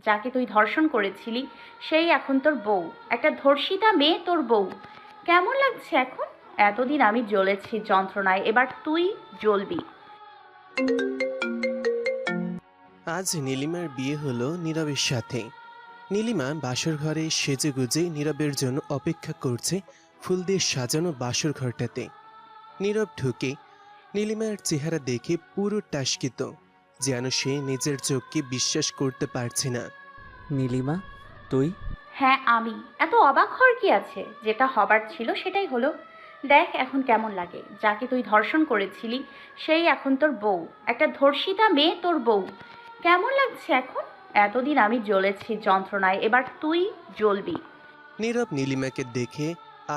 যাকে তুই ধর্ষণ করেছিলি সেই এখন তোর বউ। একটা ধর্ষিতা মেয়ে তোর বউ। কেমন লাগছে এখন? এতদিন আমি জ্বলেছি যন্ত্রণায়, এবার তুই জ্বলবি। আজ নীলিমার বিয়ে হলো নীরবের সাথে। নীলিমা বাসর ঘরে সেজেগুজে নীরবের জন্য অপেক্ষা করছে ফুল দিয়ে সাজানো বাসর ঘরটাতে। নীরব ঢুকে নীলিমার চেহারা দেখে পুরো টাসকিত, যেন সে নিজের চোখকে বিশ্বাস করতে পারছে না। নীলিমা, তুই? হ্যাঁ আমি। এত অবাক হওয়ার কি আছে? যেটা হবার ছিল সেটাই হলো। দেখ এখন কেমন লাগে। যাকে তুই ধর্ষণ করেছিলি সেই এখন তোর বউ। একটা ধর্ষিতা মেয়ে তোর বউ। কেমন লাগছে এখন? এতদিন আমি জ্বলেছি যন্ত্রণায়, এবার তুই জ্বলবি। নীরব নীলিমাকে দেখে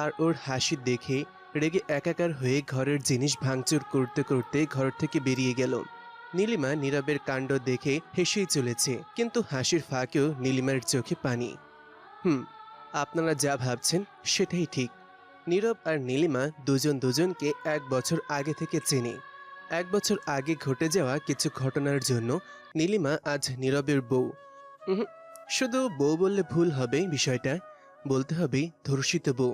আর ওর হাসি দেখে রেগে একাকার হয়ে ঘরের জিনিস ভাঙচুর করতে করতে ঘর থেকে বেরিয়ে গেল। নীলিমা নীরবের কাণ্ড দেখে হেসেই চলেছে, কিন্তু হাসির ফাঁকেও নীলিমার চোখে পানি। হুম, আপনারা যা ভাবছেন সেটাই ঠিক। নীরব আর নীলিমা দুজন দুজনকে 1 বছর আগে থেকে চেনে। 1 বছর আগে ঘটে যাওয়া কিছু ঘটনার জন্য নীলিমা আজ নীরবের বউ। উহুম, শুধু বউ বললে ভুল হবে, বিষয়টা বলতে হবে ধর্ষিত বউ।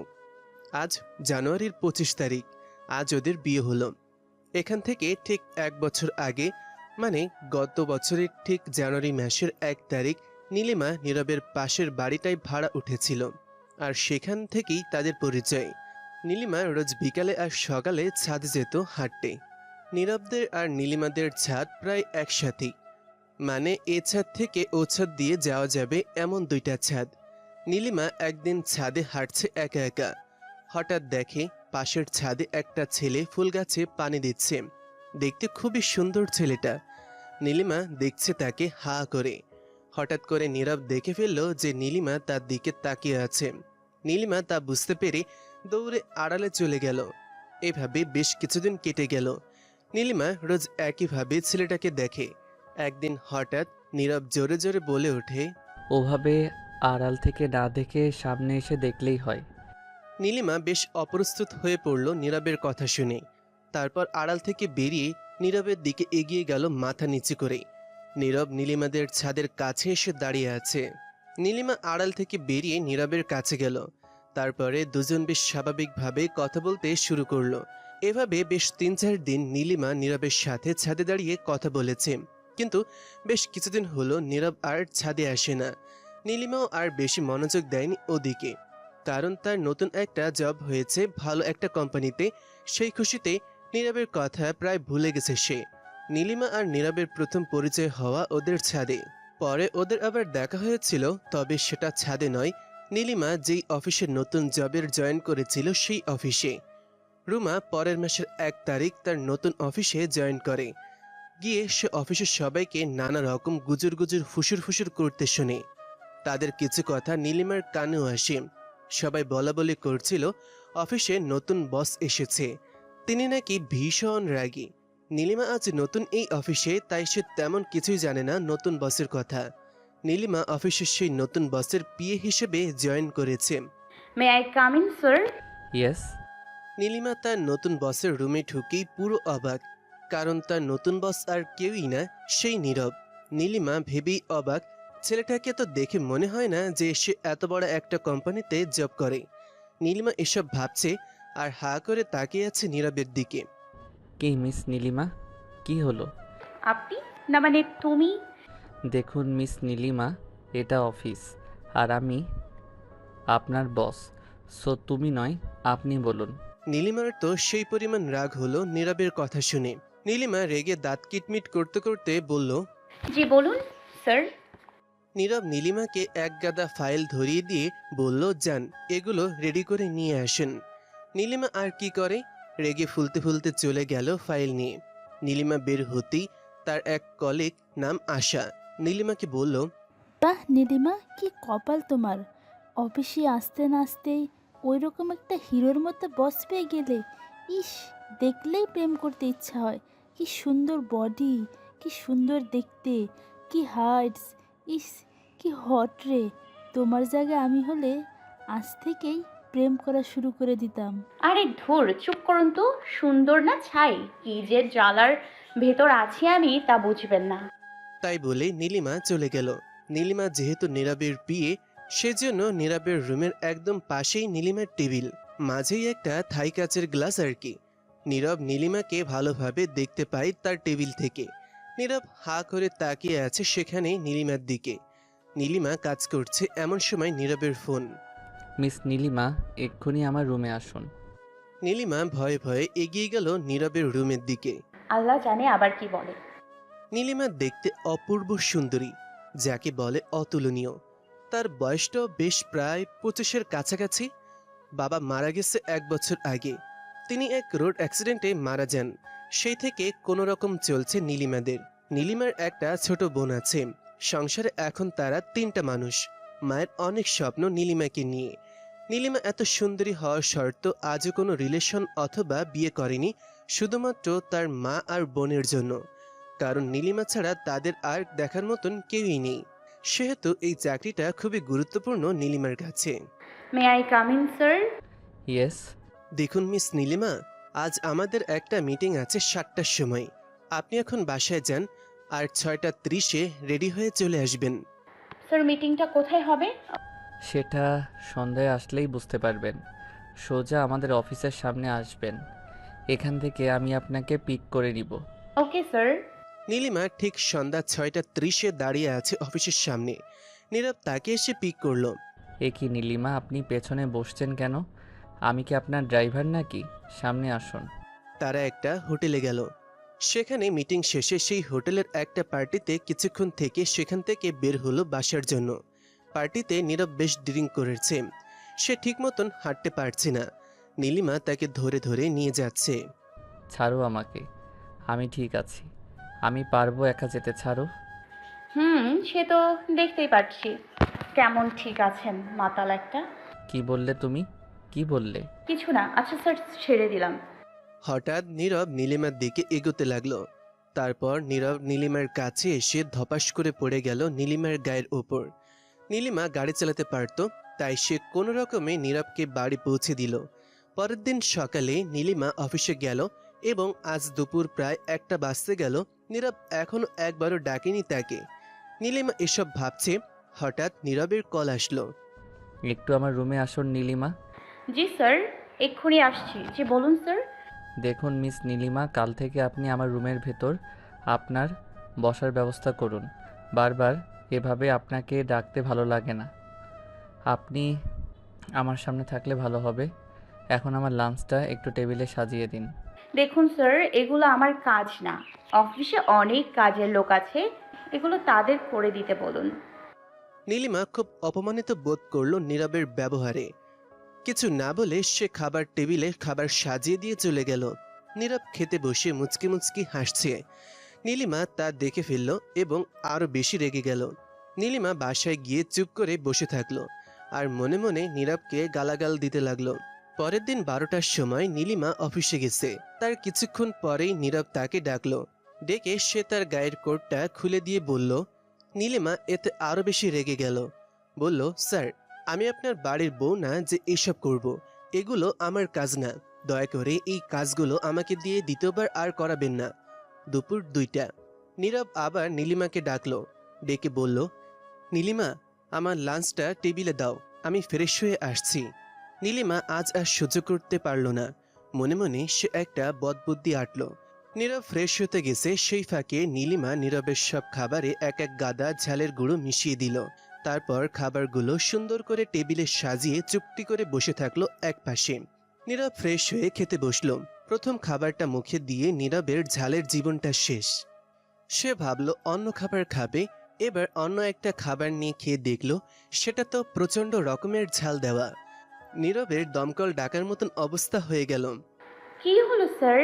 আজ জানুয়ারির 25 তারিখ, আজ ওদের বিয়ে হলো। এখান থেকে ঠিক 1 বছর আগে, মানে গত বছরের ঠিক জানুয়ারি মাসের 1 তারিখ, নীলিমা নীরবের পাশের বাড়িটায় ভাড়া উঠেছিল, আর সেখান থেকেই তাদের পরিচয়। নীলিমা রোজ বিকালে আর সকালে ছাদ যেত হাঁটতে। নীরবদের আর নীলিমাদের ছাদ প্রায় একসাথেই, মানে এ ছাদ থেকে ও ছাদ দিয়ে যাওয়া যাবে এমন 2টা ছাদ। নীলিমা একদিন ছাদে হাঁটছে একা একা। হঠাৎ দেখে পাশের ছাদে একটা ছেলে ফুল গাছে পানি দিচ্ছে। দেখতে খুবই সুন্দর ছেলেটা। নীলিমা দেখছে তাকে হা করে। হঠাৎ করে নীরব দেখে ফেলল যে নীলিমা তার দিকে তাকিয়ে আছে। নীলিমা তা বুঝতে পেরে দৌড়ে আড়ালে চলে গেল। এভাবে বেশ কিছুদিন কেটে গেল। নীলিমা রোজ একইভাবে ছেলেটাকে দেখে। একদিন হঠাৎ নীরব জোরে জোরে বলে ওঠে, ওভাবে আড়াল থেকে না দেখে সামনে এসে দেখলেই হয়। নীলিমা বেশ অপ্রস্তুত হয়ে পড়ল নীরবের কথা শুনে। তারপর আড়াল থেকে বেরিয়ে নীরবের দিকে এগিয়ে গেল মাথা নিচু করে। নীরব নীলিমাদের ছাদের কাছে এসে দাঁড়িয়ে আছে। নীলিমা আড়াল থেকে বেরিয়ে নীরবের কাছে গেল। তারপরে দুজন বেশ স্বাভাবিকভাবে কথা বলতে শুরু করলো। এভাবে বেশ 3-4 দিন নীলিমা নীরবের সাথে ছাদে দাঁড়িয়ে কথা বলেছে। কিন্তু বেশ কিছুদিন হলো নীরব আর ছাদে আসে না। নীলিমাও আর বেশি মনোযোগ দেয়নি ওদিকে, কারণ তার নতুন একটা জব হয়েছে ভালো একটা কোম্পানিতে। সেই খুশিতে নীরবের কথা প্রায় ভুলে গেছে সে। নীলিমা আর নীরবের প্রথম পরিচয় হওয়া ওদের ছাদে। পরে ওদের আবার দেখা হয়েছিল, তবে সেটা ছাদে নয়, নীলিমা যেই অফিসে নতুন জবের জয়েন করেছিল সেই অফিসে। রুমা পরের মাসের 1 তারিখ তার নতুন অফিসে জয়েন করে। গিয়ে সে অফিসের সবাইকে নানা রকম গুজুর গুজুর ফুসুর ফুসুর করতে শোনে। তাদের কিছু কথা নীলিমার কানেও আসে। সবাই বলাবলি করছিল অফিসে নতুন বস এসেছে, তিনি নাকি ভীষণ রাগী। নীলিমা আজ নতুন এই অফিসে, তাই সে তেমন কিছুই জানে না নতুন বসের কথা। নীলিমা অফিসের সেই নতুন বসের পিএ হিসেবে জয়েন করেছে। May I come in sir? Yes. Nilima তার নতুন বসের রুমে ঢুকেই পুরো অবাক, কারণ তার নতুন বস আর কেউই না, সেই নীরব। নীলিমা ভেবেই অবাক, ছেলেটাকে তো দেখে মনে হয় না যে সে এত বড় একটা কোম্পানিতে জব করে। নীলিমা এসব ভাবছে আর হা করে তাকিয়ে আছে নীরবের দিকে। কি মিস নীলিমা, কি হলো? আপনি? না মানে তুমি? দেখুন মিস নীলিমা, এটা অফিস, আর আমি আপনার বস। সো তুমি নয়, আপনি বলুন। নীলিমার তো সেই পরিমাণ রাগ হলো নীরবের কথা শুনে। নীলিমা রেগে দাঁত কিটমিট করতে করতে বলল, জি বলুন স্যার। নীরব নীলিমাকে এক গাদা ফাইল ধরিয়ে দিয়ে বলল, যান এগুলো রেডি করে নিয়ে আসেন। নীলিমা আর কি করে, রেগে ফুলতে ফুলতে চলে গেল ফাইল নিয়ে। নীলিমা বের হতেই তার এক কলিগ, নাম আশা, নীলিমাকে বলল, বাহ নীলিমা, কি কপাল তোমার! অফিসে আসতে না আসতেই ওই রকম একটা হিরোর মতো বস পেয়ে গেলে। ইস, দেখলেই প্রেম করতে ইচ্ছা হয়। কি সুন্দর বডি, কি সুন্দর দেখতে, কি হাইটস! ইস, কি হট রে! তোমার জায়গায় আমি হলে আজ থেকেই প্রেম করা শুরু করে দিতাম। আরে ধুর, চুপ করুন তো। সুন্দর না ছাই, কি যে জ্বালার ভেতর আছি আমি তা বুঝবেন না। তাই বলে নীলিমা চলে গেল। নীলিমা যেহেতু নীরবের বিয়ে, সেজন্য নীরবের রুমের একদম পাশেই নীলিমার টেবিল, মাঝেই একটা থাই কাচের গ্লাস আর কি। নীরব নীলিমাকে ভালোভাবে দেখতে পায় তার টেবিল থেকে। নীরব হা করে তাকিয়ে আছে সেখানেই নীলিমার দিকে। নীলিমা কাজ করছে, এমন সময় নীরবের ফোন। মিস নীলিমা, এক্ষুনি আমার রুমে আসুন। নীলিমা ভয়ে ভয়ে এগিয়ে গেল নীরবের রুমের দিকে। আল্লাহ জানে আবার কি বলে। নীলিমা দেখতে অপূর্ব সুন্দরী, যাকে বলে অতুলনীয়। তার বয়সটাও বেশ প্রায় 25-এর কাছাকাছি। বাবা মারা গেছে 1 বছর আগে। তিনি এক রোড অ্যাক্সিডেন্টে মারা যান। সেই থেকে কোনো রকম চলছে নীলিমাদের। নীলিমার একটা ছোট বোন আছে। সংসারে এখন তারা 3টা মানুষ। মায়ের অনেক স্বপ্ন নীলিমাকে নিয়ে। নীলিমা এত সুন্দরী হওয়ার শর্ত আজও কোনো রিলেশন অথবা বিয়ে করেনি, শুধুমাত্র তার মা আর বোনের জন্য। কারণ নীলিমা ছাড়া তাদের আর দেখার মতন কেউই নেই। সেহেতু এই চাকরিটা খুবই গুরুত্বপূর্ণ নীলিমার কাছে। May I come in sir? Yes. দেখুন মিস নীলিমা, আজ আমাদের একটা মিটিং আছে 7টার সময়। আপনি এখন বাসায় যান, আর 6টা 30-এ রেডি হয়ে চলে আসবেন। স্যার মিটিংটা কোথায় হবে? সেটা সন্ধ্যায় আসলেই বুঝতে পারবেন। সোজা আমাদের অফিসের সামনে আসবেন। এখান থেকে আমি আপনাকে পিক করে নিব। Okay sir. নীলিমা ঠিক সন্ধ্যা 6টা 30-এ দাঁড়িয়ে আছে অফিসের সামনে। নীরব তাকে এসে পিক করলো। এ কি নীলিমা, আপনি পেছনে বসছেন কেন? আমি কি আপনার ড্রাইভার নাকি? সামনে আসুন। তারা একটা হোটেলে গেল। সেখানে মিটিং শেষে সেই হোটেলের একটা পার্টিতে কিছুক্ষণ থেকে সেখান থেকে বের হলো বাসার জন্য। পার্টিতে নীরব বেশ ড্রিঙ্ক করেছে। সে ঠিক মতন হাঁটতে পারছে না। নীলিমা তাকে ধরে ধরে নিয়ে যাচ্ছে। ছাড়ো আমাকে, আমি ঠিক আছি। আমি পারবো একা যেতে, ছাড়ো। সে তো দেখতেই পাচ্ছি। কেমন ঠিক আছেন মাতাল একটা। কি বললে তুমি? কি বললে? কিছু না। আচ্ছা স্যার, ছেড়ে দিলাম। হঠাৎ নীরব নীলিমার দিকে এগোতে লাগলো। তারপর নীরব নীলিমার কাছে এসে ধপাস করে পড়ে গেল নীলিমার গায়ের ওপর। নীলিমা গাড়ি চালাতে পারত, তাই সে কোনো রকমে নীরবকে বাড়ি পৌঁছে দিল। পরের দিন সকালে নীলিমা অফিসে গেল এবং আজ দুপুর প্রায় 1টা বাজতে গেল। নীরব এখনো একবারও ডাকেনি তাকে। নীলিমা এসব ভাবছে, হঠাৎ নীরবের কল আসলো। একটু আমার রুমে আসুন নীলিমা। জি স্যার, এক্ষুনি আসছি। জি বলুন স্যার। দেখুন মিস নীলিমা, কাল থেকে আপনি আমার রুমের ভেতর আপনার বসার ব্যবস্থা করুন। বারবার এভাবে আপনাকে ডাকতে ভালো লাগে না। আপনি আমার সামনে থাকলে ভালো হবে। এখন আমার লাঞ্চটা একটু টেবিলে সাজিয়ে দিন। দেখুন স্যার, এগুলো আমার কাজ না। অফিসে অনেক কাজের লোক আছে, এগুলো তাদের করে দিতে বলুন। নীলিমা খুব অপমানিত বোধ করলো নীরবের ব্যবহারে। কিছু না বলে সে খাবার টেবিলে খাবার সাজিয়ে দিয়ে চলে গেল। নীরব খেতে বসে মুচকি মুচকি হাসছে। নীলিমা তা দেখে ফেলল এবং আরো বেশি রেগে গেল। নীলিমা বাসায় গিয়ে চুপ করে বসে থাকলো আর মনে মনে নীরবকে গালাগাল দিতে লাগলো। পরের দিন 12টার সময় নীলিমা অফিসে গেছে। তার কিছুক্ষণ পরেই নীরব তাকে ডাকলো। ডেকে সে তার গায়ের কোটটা খুলে দিয়ে বলল। নীলিমা এতে আরো বেশি রেগে গেল। বলল, স্যার, আমি আপনার বাড়ির বউ না যে এসব করব। এগুলো আমার কাজ না। দয়া করে এই কাজগুলো আমাকে দিয়ে দ্বিতীয়বার আর করাবেন না। দুপুর 2টা। নীরব আবার নীলিমাকে ডাকলো। ডেকে বলল, নীলিমা, আমার লাঞ্চটা টেবিলে দাও, আমি ফ্রেশ হয়ে আসছি। নীলিমা আজ আর সহ্য করতে পারল না। মনে মনে সে একটা বদবুদ্ধি আটল। নীরব ফ্রেশ হতে গেছে, সেই ফাঁকে নীলিমা নীরবের সব খাবারে এক এক গাদা ঝালের গুঁড়ো মিশিয়ে দিল। তারপর খাবারগুলো সুন্দর করে টেবিলে সাজিয়ে চুপটি করে বসে থাকলো এক পাশে। নীরব ফ্রেশ হয়ে খেতে বসলো। প্রথম খাবারটা মুখে দিয়ে নীরবের ঝালের জীবনটা শেষ। সে ভাবল অন্য খাবার খাবে। এবার অন্য একটা খাবার নিয়ে খেয়ে দেখলো সেটা তো প্রচণ্ড রকমের ঝাল দেওয়া। নীরবের দমকল ডাকার মতন অবস্থা হয়ে গেল। কি হলো স্যার,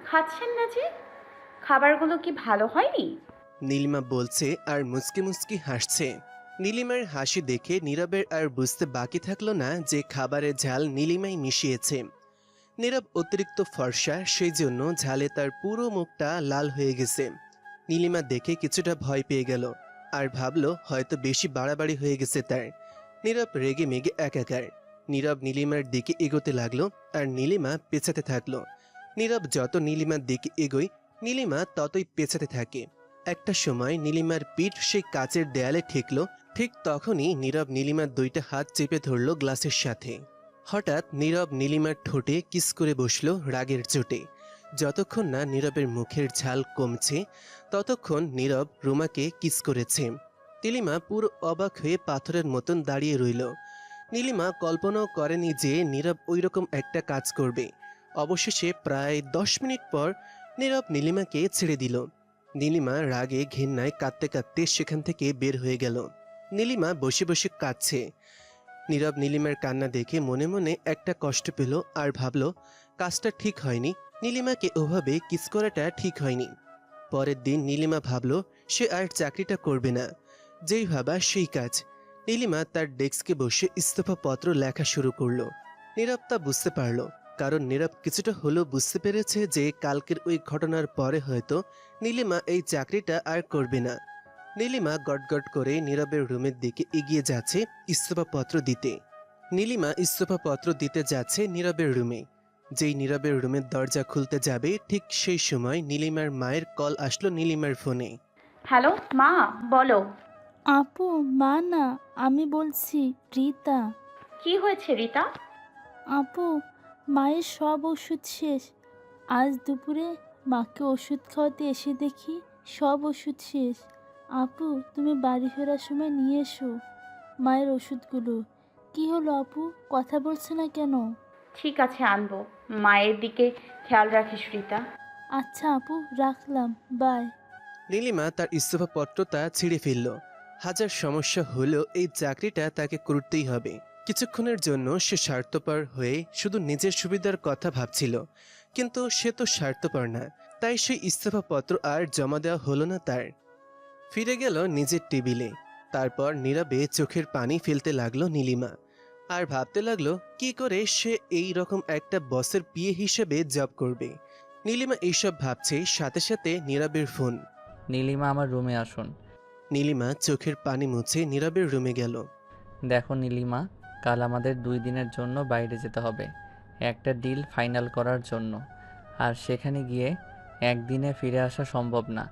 খাচ্ছেন না যে? খাবারগুলো কি ভালো হয়নি? নীলিমা বলছে আর মুচকি মুচকি হাসছে। নীলিমার হাসি দেখে নীরবের আর বুঝতে বাকি থাকলো না যে খাবারের ঝাল নীলিমাই মিশিয়েছে। নীরব অতিরিক্ত ফর্সা, সেই জন্য ঝালে তার পুরো মুখটা লাল হয়ে গেছে। নীলিমা দেখে কিছুটা ভয় পেয়ে গেল আর ভাবলো হয়তো বেশি বাড়াবাড়ি হয়ে গেছে তার। নীরব রেগে মেগে একাকার। নীরব নীলিমার দিকে এগোতে লাগলো আর নীলিমা পেছাতে থাকলো। নীরব যত নীলিমার দিকে এগোয় নীলিমা ততই পেছাতে থাকে। একটা সময় নীলিমার পিঠ সেই কাচের দেয়ালে ঠেকল। ঠিক তখনই নীরব নীলিমার দুইটা হাত চেপে ধরল গ্লাসের সাথে। হঠাৎ নীরব নীলিমার ঠোঁটে কিস করে বসল রাগের চোটে। যতক্ষণ না নীরবের মুখের ঝাল কমছে ততক্ষণ নীরব রুমাকে কিস করেছে। নীলিমা পুরো অবাক হয়ে পাথরের মতন দাঁড়িয়ে রইল। নীলিমা কল্পনাও করেনি যে নীরব ওইরকম একটা কাজ করবে। অবশেষে প্রায় 10 মিনিট পর নীরব নীলিমাকে ছেড়ে দিল। নীলিমা রাগে ঘৃণায় কাঁদতে কাঁদতে সেখান থেকে বের হয়ে গেল। নীলিমা বসে বসে কাঁদছে। নীরব নীলিমার কান্না দেখে মনে মনে একটা কষ্ট পেল আর ভাবল কাজটা ঠিক হয়নি, নীলিমাকে ওভাবে কিস করাটা ঠিক হয়নি। পরের দিন নীলিমা ভাবল সে আর চাকরিটা করবে না। যেই ভাবা সেই কাজ। নীলিমা তার ডেস্কে বসে ইস্তফাপত্র লেখা শুরু করলো। নীরব তা বুঝতে পারল, কারণ নীরব কিছুটা হলেও বুঝতে পেরেছে যে কালকের ওই ঘটনার পরে হয়তো নীলিমা এই চাকরিটা আর করবে না। নীলিমা গটগট করে নীরবের রুমের দিকে এগিয়ে যাচ্ছে ইস্তফাপত্র দিতে। নীলিমা ইস্তফাপত্র দিতে যাচ্ছে নীরবের রুমে। যেই নীরবের রুমের দরজা খুলতে যাবে ঠিক সেই সময় নীলিমার মায়ের কল আসলো নীলিমার ফোনে। হ্যালো মা, বলো। আপু, মা না, আমি বলছি রীতা। কি হয়েছে রিতা? আপু, মায়ের সব ওষুধ শেষ। আজ দুপুরে মাকে ওষুধ খাওয়াতে এসে দেখি সব ওষুধ শেষ। আপু, তুমি বাড়ি ফেরার সময় নিয়ে এসো মায়ের ওষুধগুলো। কি হলো আপু, কথা বলছে না কেন? ঠিক আছে, আনবো। মায়ের দিকে খেয়াল রাখিস রিতা। আচ্ছা আপু, রাখলাম, বাই। নীলিমা তার ইস্তফাপত্রটা ছিঁড়ে ফেলল। হাজার সমস্যা হলেও এই চাকরিটা তাকে করতেই হবে। কিছুক্ষণের জন্য সে স্বার্থপর হয়ে শুধু নিজের সুবিধার কথা ভাবছিল, কিন্তু সে তো স্বার্থপর না, তাই সেই ইস্তফাপত্র আর জমা দেওয়া হলো না তার। ফিরে গেল নিজের টেবিলে। তারপর নীরবে চোখের পানি ফেলতে লাগলো নীলিমা, আর ভাবতে লাগলো কি করে সে এই রকম একটা বসের পিএ হিসেবে জব করবে। নীলিমা এইসব ভাবছে, সাথে সাথে নীরবের ফোন। নীলিমা, আমার রুমে আসুন। নীলিমা চোখের পানি মুছে নীরবের রুমে গেল। দেখো নীলিমা, কাল আমাদের 2 দিনের জন্য বাইরে যেতে হবে একটা ডিল ফাইনাল করার জন্য। আর সেখানে গিয়ে একদিনে ফিরে আসা সম্ভব না,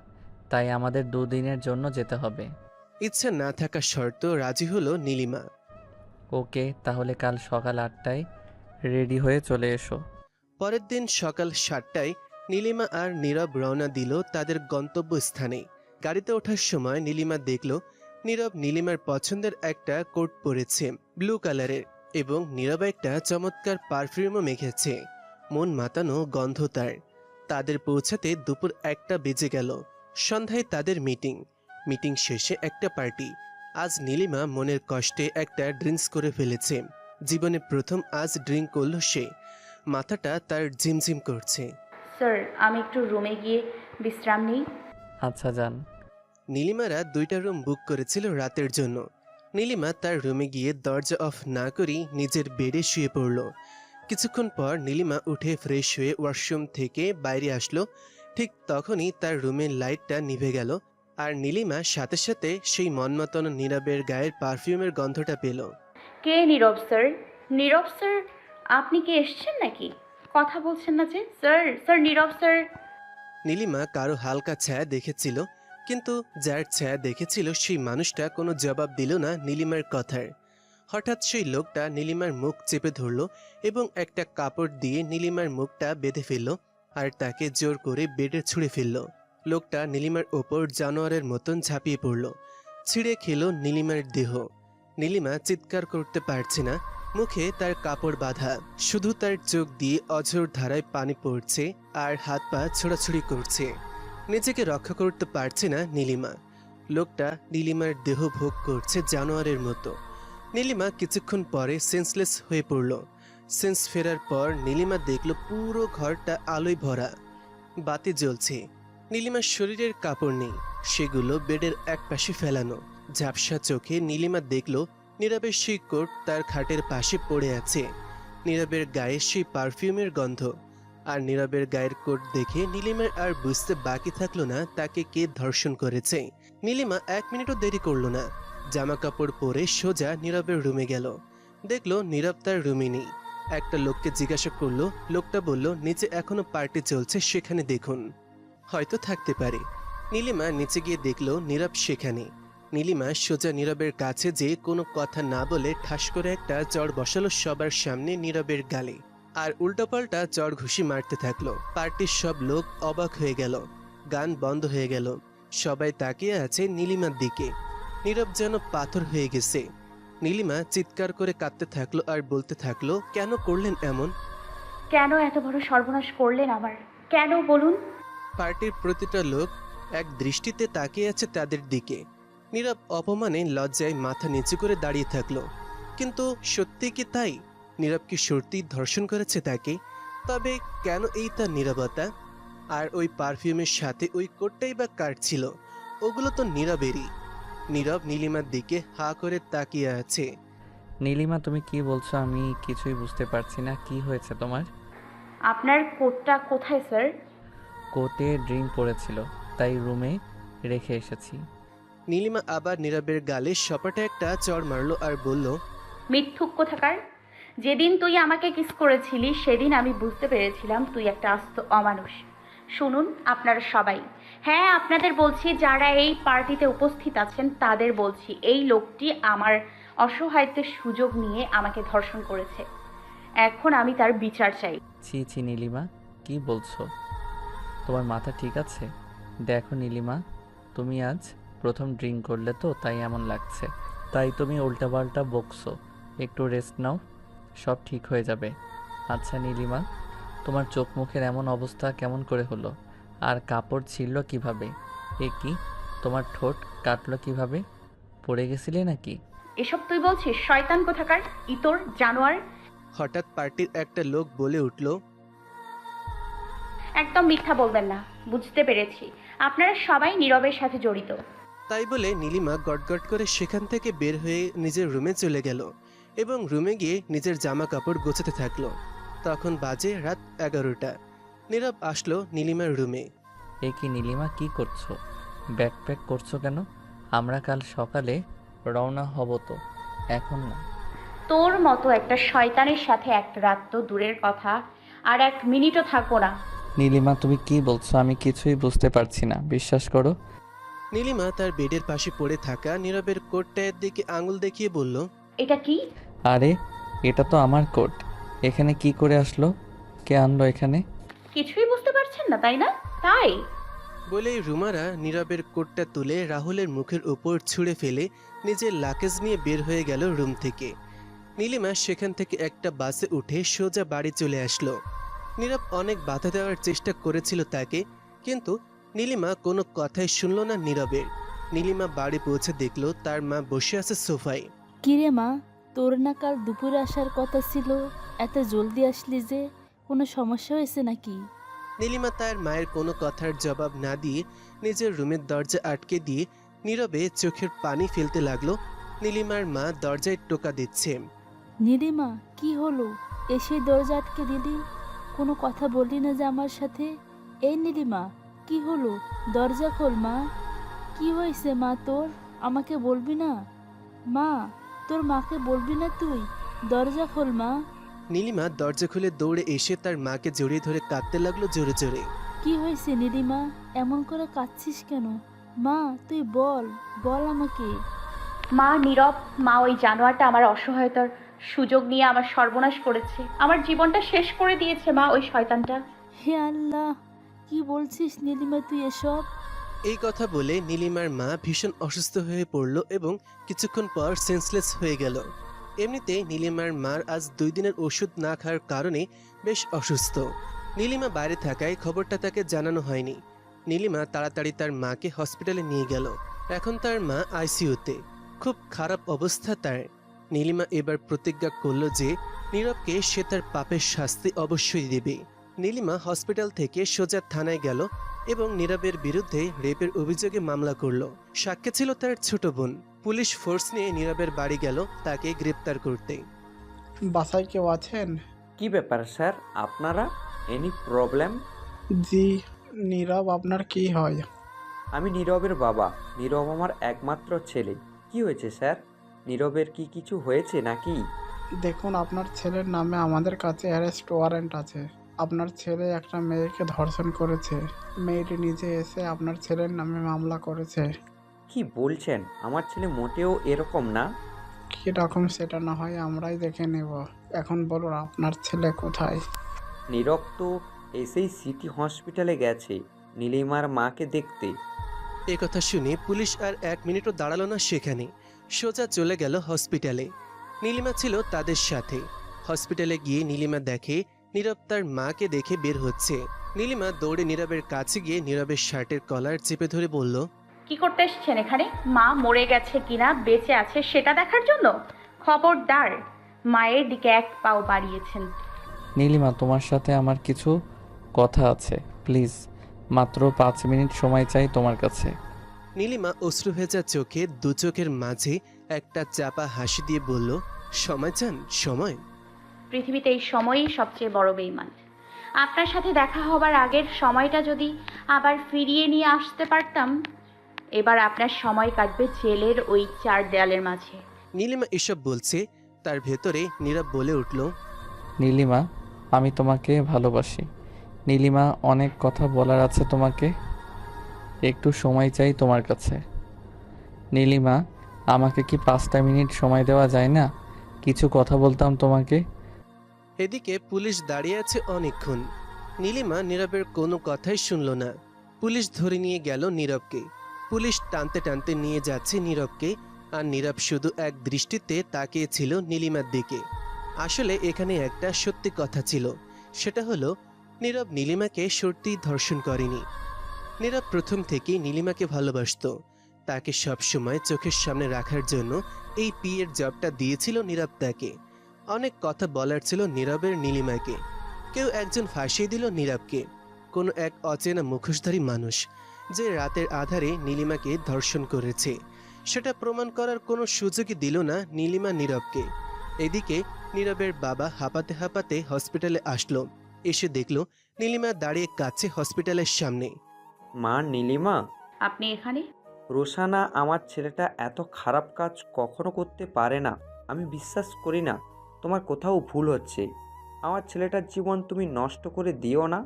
তাই আমাদের 2 দিনের জন্য যেতে হবে। ইচ্ছা না থাকা শর্ত রাজি হলো নীলিমা। ওকে, তাহলে কাল সকাল 8টায় রেডি হয়ে চলে এসো। পরের দিন সকাল 7টায় নীলিমা আর নীরব রওনা দিল তাদের গন্তব্যস্থানে। গাড়িতে ওঠার সময় নীলিমা দেখল নীরব নীলিমার পছন্দের একটা কোট পরেছে ব্লু কালারের, এবং নীরব একটা চমৎকার পারফিউমও মেখেছে। মন মাতানো গন্ধ তার। তাদের পৌঁছাতে দুপুর 1টা বেজে গেল। সন্ধ্যায় তাদের মিটিং শেষে একটা পার্টি। আজ নীলিমা মনের কষ্টে একটা ড্রিঙ্কস করে ফেলেছে। জীবনে প্রথম আজ ড্রিঙ্ক করল সে। মাথাটা তার ঝিমঝিম করছে। স্যার, আমি একটু রুমে গিয়ে বিশ্রাম নিই। আচ্ছা, যান। নীলিমারা 2টা রুম বুক করেছিল রাতের জন্য। নীলিমা তার রুমে গিয়ে দরজা অফ না করেই নিজের বেডে শুয়ে পড়ল। কিছুক্ষণ পর নীলিমা উঠে ফ্রেশ হয়ে ওয়াশরুম থেকে বাইরে আসলো। ঠিক তখনই তার রুমের লাইটটা নিভে গেল, আর নীলিমা সাথে সাথে সেই মনমতন নীরবের গায়ের পারফিউমের গন্ধটা পেল। কে নীরব স্যার? নীরব স্যার, আপনি কি এসছেন নাকি? কথা বলছেন না যে? স্যার স্যার, নীরব স্যার। নীলিমা কারো হালকা ছায়া দেখেছিল, কিন্তু যার ছায়া দেখেছিল সেই মানুষটা কোনো জবাব দিল না নীলিমার কথার। হঠাৎ সেই লোকটা নীলিমার মুখ চেপে ধরল এবং একটা কাপড় দিয়ে নীলিমার মুখটা বেঁধে ফেলল, আর তাকে জোর করে বেডে ছুঁড়ে ফেলল। লোকটা নীলিমার ওপর জানোয়ারের মতন ঝাঁপিয়ে পড়ল, ছিঁড়ে খেল নীলিমার দেহ। নীলিমা চিৎকার করতে পারছে না, মুখে তার কাপড় বাঁধা, শুধু তার চোখ দিয়ে অঝোর ধারায় পানি পড়ছে আর হাত পা ছোড়াছুড়ি করছে। নিজেকে রক্ষা করতে পারছে না নীলিমা। লোকটা নীলিমার দেহ ভোগ করছে জানোয়ারের মতো। নীলিমা কিছুক্ষণ পরে সেন্সলেস হয়ে পড়ল। সেন্স ফেরার পর নীলিমা দেখল পুরো ঘরটা আলোয় ভরা, বাতি জ্বলছে। নীলিমার শরীরের কাপড় নেই, সেগুলো বেডের একপাশে ফেলানো। ঝাপসা চোখে নীলিমা দেখল নীরবের সেই কোট তার খাটের পাশে পড়ে আছে। নীরবের গায়ে সেই পারফিউমের গন্ধ। আর নীরবের গায়ের কোট দেখে নীলিমার আর বুঝতে বাকি থাকলো না তাকে কে ধর্ষণ করেছে। নীলিমা 1 মিনিটও দেরি করলো না, জামা কাপড় পরে সোজা নীরবের রুমে গেল। দেখলো নীরব তার রুমে নেই। একটা লোককে জিজ্ঞাসা করলো, লোকটা বলল নিচে এখনো পার্টি চলছে, সেখানে দেখুন, হয়তো থাকতে পারে। নীলিমা নিচে গিয়ে দেখল নীরব সেখানে। নীলিমা সোজা নীরবের কাছে যে কোনো কথা না বলে ঠাস করে একটা চড় বসালো সবার সামনে নীরবের গালে, আর উল্টোপাল্টা চড় ঘুষি মারতে থাকলো। পার্টির সব লোক অবাক হয়ে গেল, গান বন্ধ হয়ে গেল, সবাই তাকিয়ে আছে নীলিমার দিকে। নীরব যেন পাথর হয়ে গেছে। নীলিমা চিৎকার করে কাঁদতে থাকলো আর বলতে থাকলো, কেন করলেন এমন? কেন এত বড় সর্বনাশ করলেন আমার? কেন বলুন? পার্টির প্রতিটা লোক এক দৃষ্টিতে তাকিয়ে আছে তাদের দিকে। নীরব অপমানে লজ্জায় মাথা নিচু করে দাঁড়িয়ে থাকলো। কিন্তু সত্যি কি তাই? নীরব কি সত্যি ধর্ষণ করেছে তাকে? তবে কেন এই তার নীরবতা? আর ওই পারফিউমের সাথে ওই কোটটাই বা কার ছিল? ওগুলো তো নীরবেরই। নীরব নীলিমার দিকে হা করে তাকিয়ে আছে। নীলিমা তুমি কি বলছো? আমি কিছুই বুঝতে পারছি না। কি হয়েছে তোমার? আপনার কোটটা কোথায় স্যার? কোর্টে ড্রিঙ্ক পড়েছিল, তাই রুমে রেখে এসেছি। নীলিমা আবার নীরবের গালে সপাটে একটা চড় মারলো আর বলল, মিথ্যুক কোথাকার! যেদিন তুই আমাকে কিস করেছিলি সেদিন আমি বুঝতে পেরেছিলাম তুই একটা আস্ত অমানুষ। শুনুন আপনারা সবাই, হ্যাঁ আপনাদের বলছি, যারা এই পার্টিতে উপস্থিত আছেন তাদের বলছি, এই লোকটি আমার অসহায়ত্বের সুযোগ নিয়ে আমাকে ধর্ষণ করেছে। এখন আমি তার বিচার চাই। ছি ছি নীলিমা, কি বলছো? তোমার মাথা ঠিক আছে? দেখো নীলিমা, তুমি আজ প্রথম ড্রিঙ্ক করলে তো তাই এমন লাগছে, তাই তুমি উল্টাপাল্টা বকছো। একটু রেস্ট নাও, সব ঠিক হয়ে যাবে। আচ্ছা নীলিমা, তোমার চোখ মুখের এমন অবস্থা কেমন করে হলো? আর কাপড় ছিঁড়লো কিভাবে? এ কি, তোমার ঠোঁট কাটলো কিভাবে? পড়ে গেছিলে নাকি? এসব তুই বলছিস? শয়তান কোথাকার, ইতর জানোয়ার! হঠাৎ পার্টির একটা লোক বলে উঠল, একদম মিথ্যা বলবেন না। বুঝতে পেরেছি আপনারা সবাই নীরবের সাথে জড়িত। তাই বলে নীলিমা গটগট করে সেখান থেকে বের হয়ে নিজের রুমে চলে গেল এবং রুমে গিয়ে নিজের জামা কাপড় গোছাতে থাকলো। তখন বাজে রাত 11টা। নীরব আসলো নীলিমার রুমে। এ কি নীলিমা, কি করছো? ব্যাকপ্যাক করছো কেন? আমরা কাল সকালে রওনা হব তো, এখন না। তোর মতো একটা শয়তানের সাথে এক রাত তো দূরের কথা, আর এক মিনিটও থাকবো না। নীলিমা তুমি কি বলছো? আমি কিছুই বুঝতে পারছি না, বিশ্বাস করো। নীলিমা তার বেডের পাশে পড়ে থাকা নীরবের কোটটায়ের দিকে আঙুল দেখিয়ে বলল, এটা কি? আরে এটা তো আমার কোট, এখানে কি করে আসলো? কে আনলো এখানে? কিছুই বুঝতে পারছেন না তাই না? তাই বলেই রুমারা নীরবের কোটটা তুলে রাহুলের মুখের উপর ছুঁড়ে ফেলে নিজের লাকেজ নিয়ে বের হয়ে গেল রুম থেকে। নীলিমা সেখান থেকে একটা বাসে উঠে সোজা বাড়ি চলে আসলো। নীরব অনেক বাধা দেওয়ার চেষ্টা করেছিল তাকে, কিন্তু নীলিমা কোনো কথাই শুনল না নীরবের। নীলিমা বাড়ি পৌঁছে দেখলো তার মা বসে আছে সোফায়। কিরে মা, তোর না কাল দুপুরে আসার কথা ছিল, এত জলদি আসলি যে? কোনো সমস্যা হয়েছে নাকি? নীলিমা তার মায়ের কোনো কথার জবাব না দিয়ে নিজের রুমের দরজা আটকে দিয়ে নীরবে চোখের পানি ফেলতে লাগলো। নীলিমার মা দরজায় টোকা দিচ্ছে। নীলিমা, কি হলো? এসে দরজা আটকে দিলি, কোনো কথা বললি না যে আমার সাথে? এই নীলিমা, কি হলো? দরজা খোল মা। কি হয়েছে মা তোর? আমাকে বলবি না? মা, তোর মাকে বলবি না তুই? দরজা খোল মা। নীলিমা দরজা খুলে দৌড়ে এসে তার মাকে জড়িয়ে ধরে কাঁদতে লাগলো জোরে জোরে। কি হয়েছে নীলিমা? এমন করে কাঁদছিস কেন? মা, তুই বল, বল আমাকে। মা নীরব, মা ওই জানোয়ারটা আমার অসহায়তার সুযোগ নিয়ে আমার সর্বনাশ করেছে, আমার জীবনটা শেষ করে দিয়েছে মা ওই শয়তানটা। হে আল্লাহ, কি বলছিস নীলিমা তুই এসব? এই কথা বলে নীলিমার মা ভীষণ অসুস্থ হয়ে পড়ল এবং কিছুক্ষণ পর সেন্সলেস হয়ে গেল। এমনিতে নীলিমার মার আজ 2 দিনের ওষুধ না খাওয়ার কারণে বেশ অসুস্থ। নীলিমা বাইরে থাকায় খবরটা তাকে জানানো হয়নি। নীলিমা তাড়াতাড়ি তার মাকে হসপিটালে নিয়ে গেল। এখন তার মা আইসিইউতে, খুব খারাপ অবস্থা তার। নীলিমা এবার প্রতিজ্ঞা করল যে নীরবকে সে তার পাপের শাস্তি অবশ্যই দেবে। নীলিমা হসপিটাল থেকে সোজা থানায় গেল এবং নীরবের বিরুদ্ধে রেপের অভিযোগে মামলা করল। সাক্ষী ছিল তার ছোট বোন। পুলিশ ফোর্স নিয়ে নীরবের বাড়ি গেল তাকে গ্রেপ্তার করতে। বাসায় কেউ আছেন? কি ব্যাপার স্যার, আপনারা? Any problem? জি। নীরব আপনার কি হয়? আমি নীরবের বাবা। নীরব আমার একমাত্র ছেলে। কি হয়েছে স্যার? নীরবের কি কিছু হয়েছে নাকি? দেখুন, আপনার ছেলের নামে আমাদের কাছে অ্যারেস্ট ওয়ারেন্ট আছে। আপনার ছেলে একটা মেয়েকে ধর্ষণ করেছে। মেয়েটি নিজে এসে আপনার ছেলের নামে মামলা করেছে। কি বলছেন? আমার ছেলে মোটেও এরকম না। কী রকম সেটা না হয় আমরাই দেখে নেব। এখন বলুন আপনার ছেলে কোথায়? নীরব তো এসেই সিটি হসপিটালে গেছে নীলিমার মাকে দেখতে। এ কথা শুনে পুলিশ আর 1 মিনিটও দাঁড়ালো না সেখানে, সোজা চলে গেল হসপিটালে। নীলিমা ছিল তাদের সাথে। হসপিটালে গিয়ে নীলিমা দেখে নীরব তার মাকে দেখে বের হচ্ছে। নীলিমা দৌড়ে নীরবের কাছে গিয়ে নীরবের শার্টের কলার চেপে ধরে বলল, কি করতে এসেছেন এখানে? মা মরে গেছে কিনা বেঁচে আছে সেটা দেখার জন্য? খবরদার, মায়ের দিকে এক পাও বাড়িয়েছেন। নীলিমা, তোমার সাথে আমার কিছু কথা আছে, প্লিজ। মাত্র 5 মিনিট সময় চাই তোমার কাছে। নীলিমা অশ্রুভেজা চোখে দু চোখের মাঝে একটা চাপা হাসি দিয়ে বলল, সময় চান? সময়? পৃথিবীতে এই সময়ই সবচেয়ে বড় বেঈমান। আপনার সাথে দেখা হবার আগের সময়টা যদি আবার ফিরিয়ে নিয়ে আসতে পারতাম, এবার আপনার সময় কাটবে জেলের ওই 4 দেয়ালের মাঝে। নীলিমা এসব বলছে, তার ভেতরে নীরব বলে উঠল, নীলিমা, আমি তোমাকে ভালোবাসি। নীলিমা, অনেক কথা বলার আছে তোমাকে, একটু সময় চাই তোমার কাছে। নীলিমা, আমাকে কি 5টা মিনিট সময় দেওয়া যায় না? কিছু কথা বলতাম তোমাকে। এদিকে পুলিশ দাঁড়িয়ে আছে অনেকক্ষণ। নীলিমা নীরবের কোনো কথাই শুনল না। পুলিশ ধরে নিয়ে গেল নীরবকে। পুলিশ টানতে টানতে নিয়ে যাচ্ছে নীরবকে, আর নীরব শুধু এক দৃষ্টিতে তাকিয়েছিল নীলিমার দিকে। আসলে এখানে একটা সত্যি কথা ছিল, সেটা হলো নীরব নীলিমাকে সত্যিই ধর্ষণ করেনি। নীরব প্রথম থেকেই নীলিমাকে ভালোবাসতো। তাকে সবসময় চোখের সামনে রাখার জন্য এই পিএর জবটা দিয়েছিল নীরব তাকে। অনেক কথা বলার ছিল নীরবের নীলিমাকে। কেউ একজন ফাঁসিয়ে দিল নীরবকে, কোনো এক অচেনা মুখোশধারী মানুষ, যে রাতের আধারে নীলিমাকে ধর্ষণ করেছে। সেটা প্রমাণ করার কোনো সুযোগই দিল না নীলিমা নীরবকে। এদিকে নীরবের বাবা হাঁপাতে হাঁপাতে হসপিটালে আসলো। এসে দেখলো নীলিমা দাঁড়িয়ে কাঁদছে হসপিটালের সামনে। মা, নীলিমা। আপনি এখানে? রোশানা, আমার ছেলেটা এত খারাপ কাজ কখনো করতে পারে না। আমি বিশ্বাস করি না। তোমার কোথাও ভুল হচ্ছে। আমার ছেলেটার জীবন তুমি নষ্ট করে দিও না।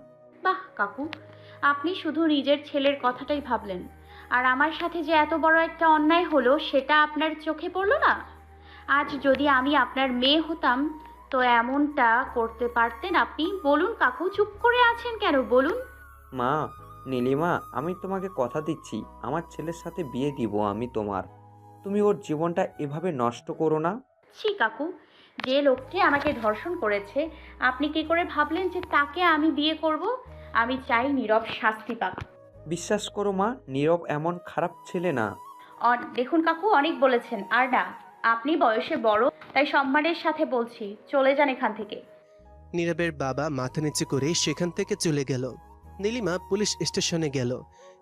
বাহ কাকু, আপনি শুধু নিজের ছেলের কথাটাই ভাবলেন, আর আমার সাথে যে এত বড় একটা অন্যায় হলো সেটা আপনার চোখে পড়লো না? আজ যদি আমি আপনার মেয়ে হতাম তো এমনটা করতে পারতেন আপনি? বলুন কাকু, চুপ করে আছেন কেন বলুন? মা, নীলিমা, আমি তোমাকে কথা দিচ্ছি, আমার ছেলের সাথে বিয়ে দিব আমি তোমার। তুমি ওর জীবনটা এভাবে নষ্ট করো না। ছি কাকু, যে লোকটি আমাকে ধর্ষণ করেছে আপনি কি করে ভাবলেন যে তাকে আমি বিয়ে করব? আমি চাই নীরব শাস্তি পাক। বিশ্বাস করো মা, নীরব এমন খারাপ ছেলে না। দেখুন কাকু, অনেক বলেছেন, আর না, আপনি বয়সে বড়, তাই সম্মানের সাথে বলছি, চলে যান এখান থেকে। নীরবের বাবা মাথা নিচু করে সেখান থেকে চলে গেল। নীলিমা পুলিশ স্টেশনে গেল,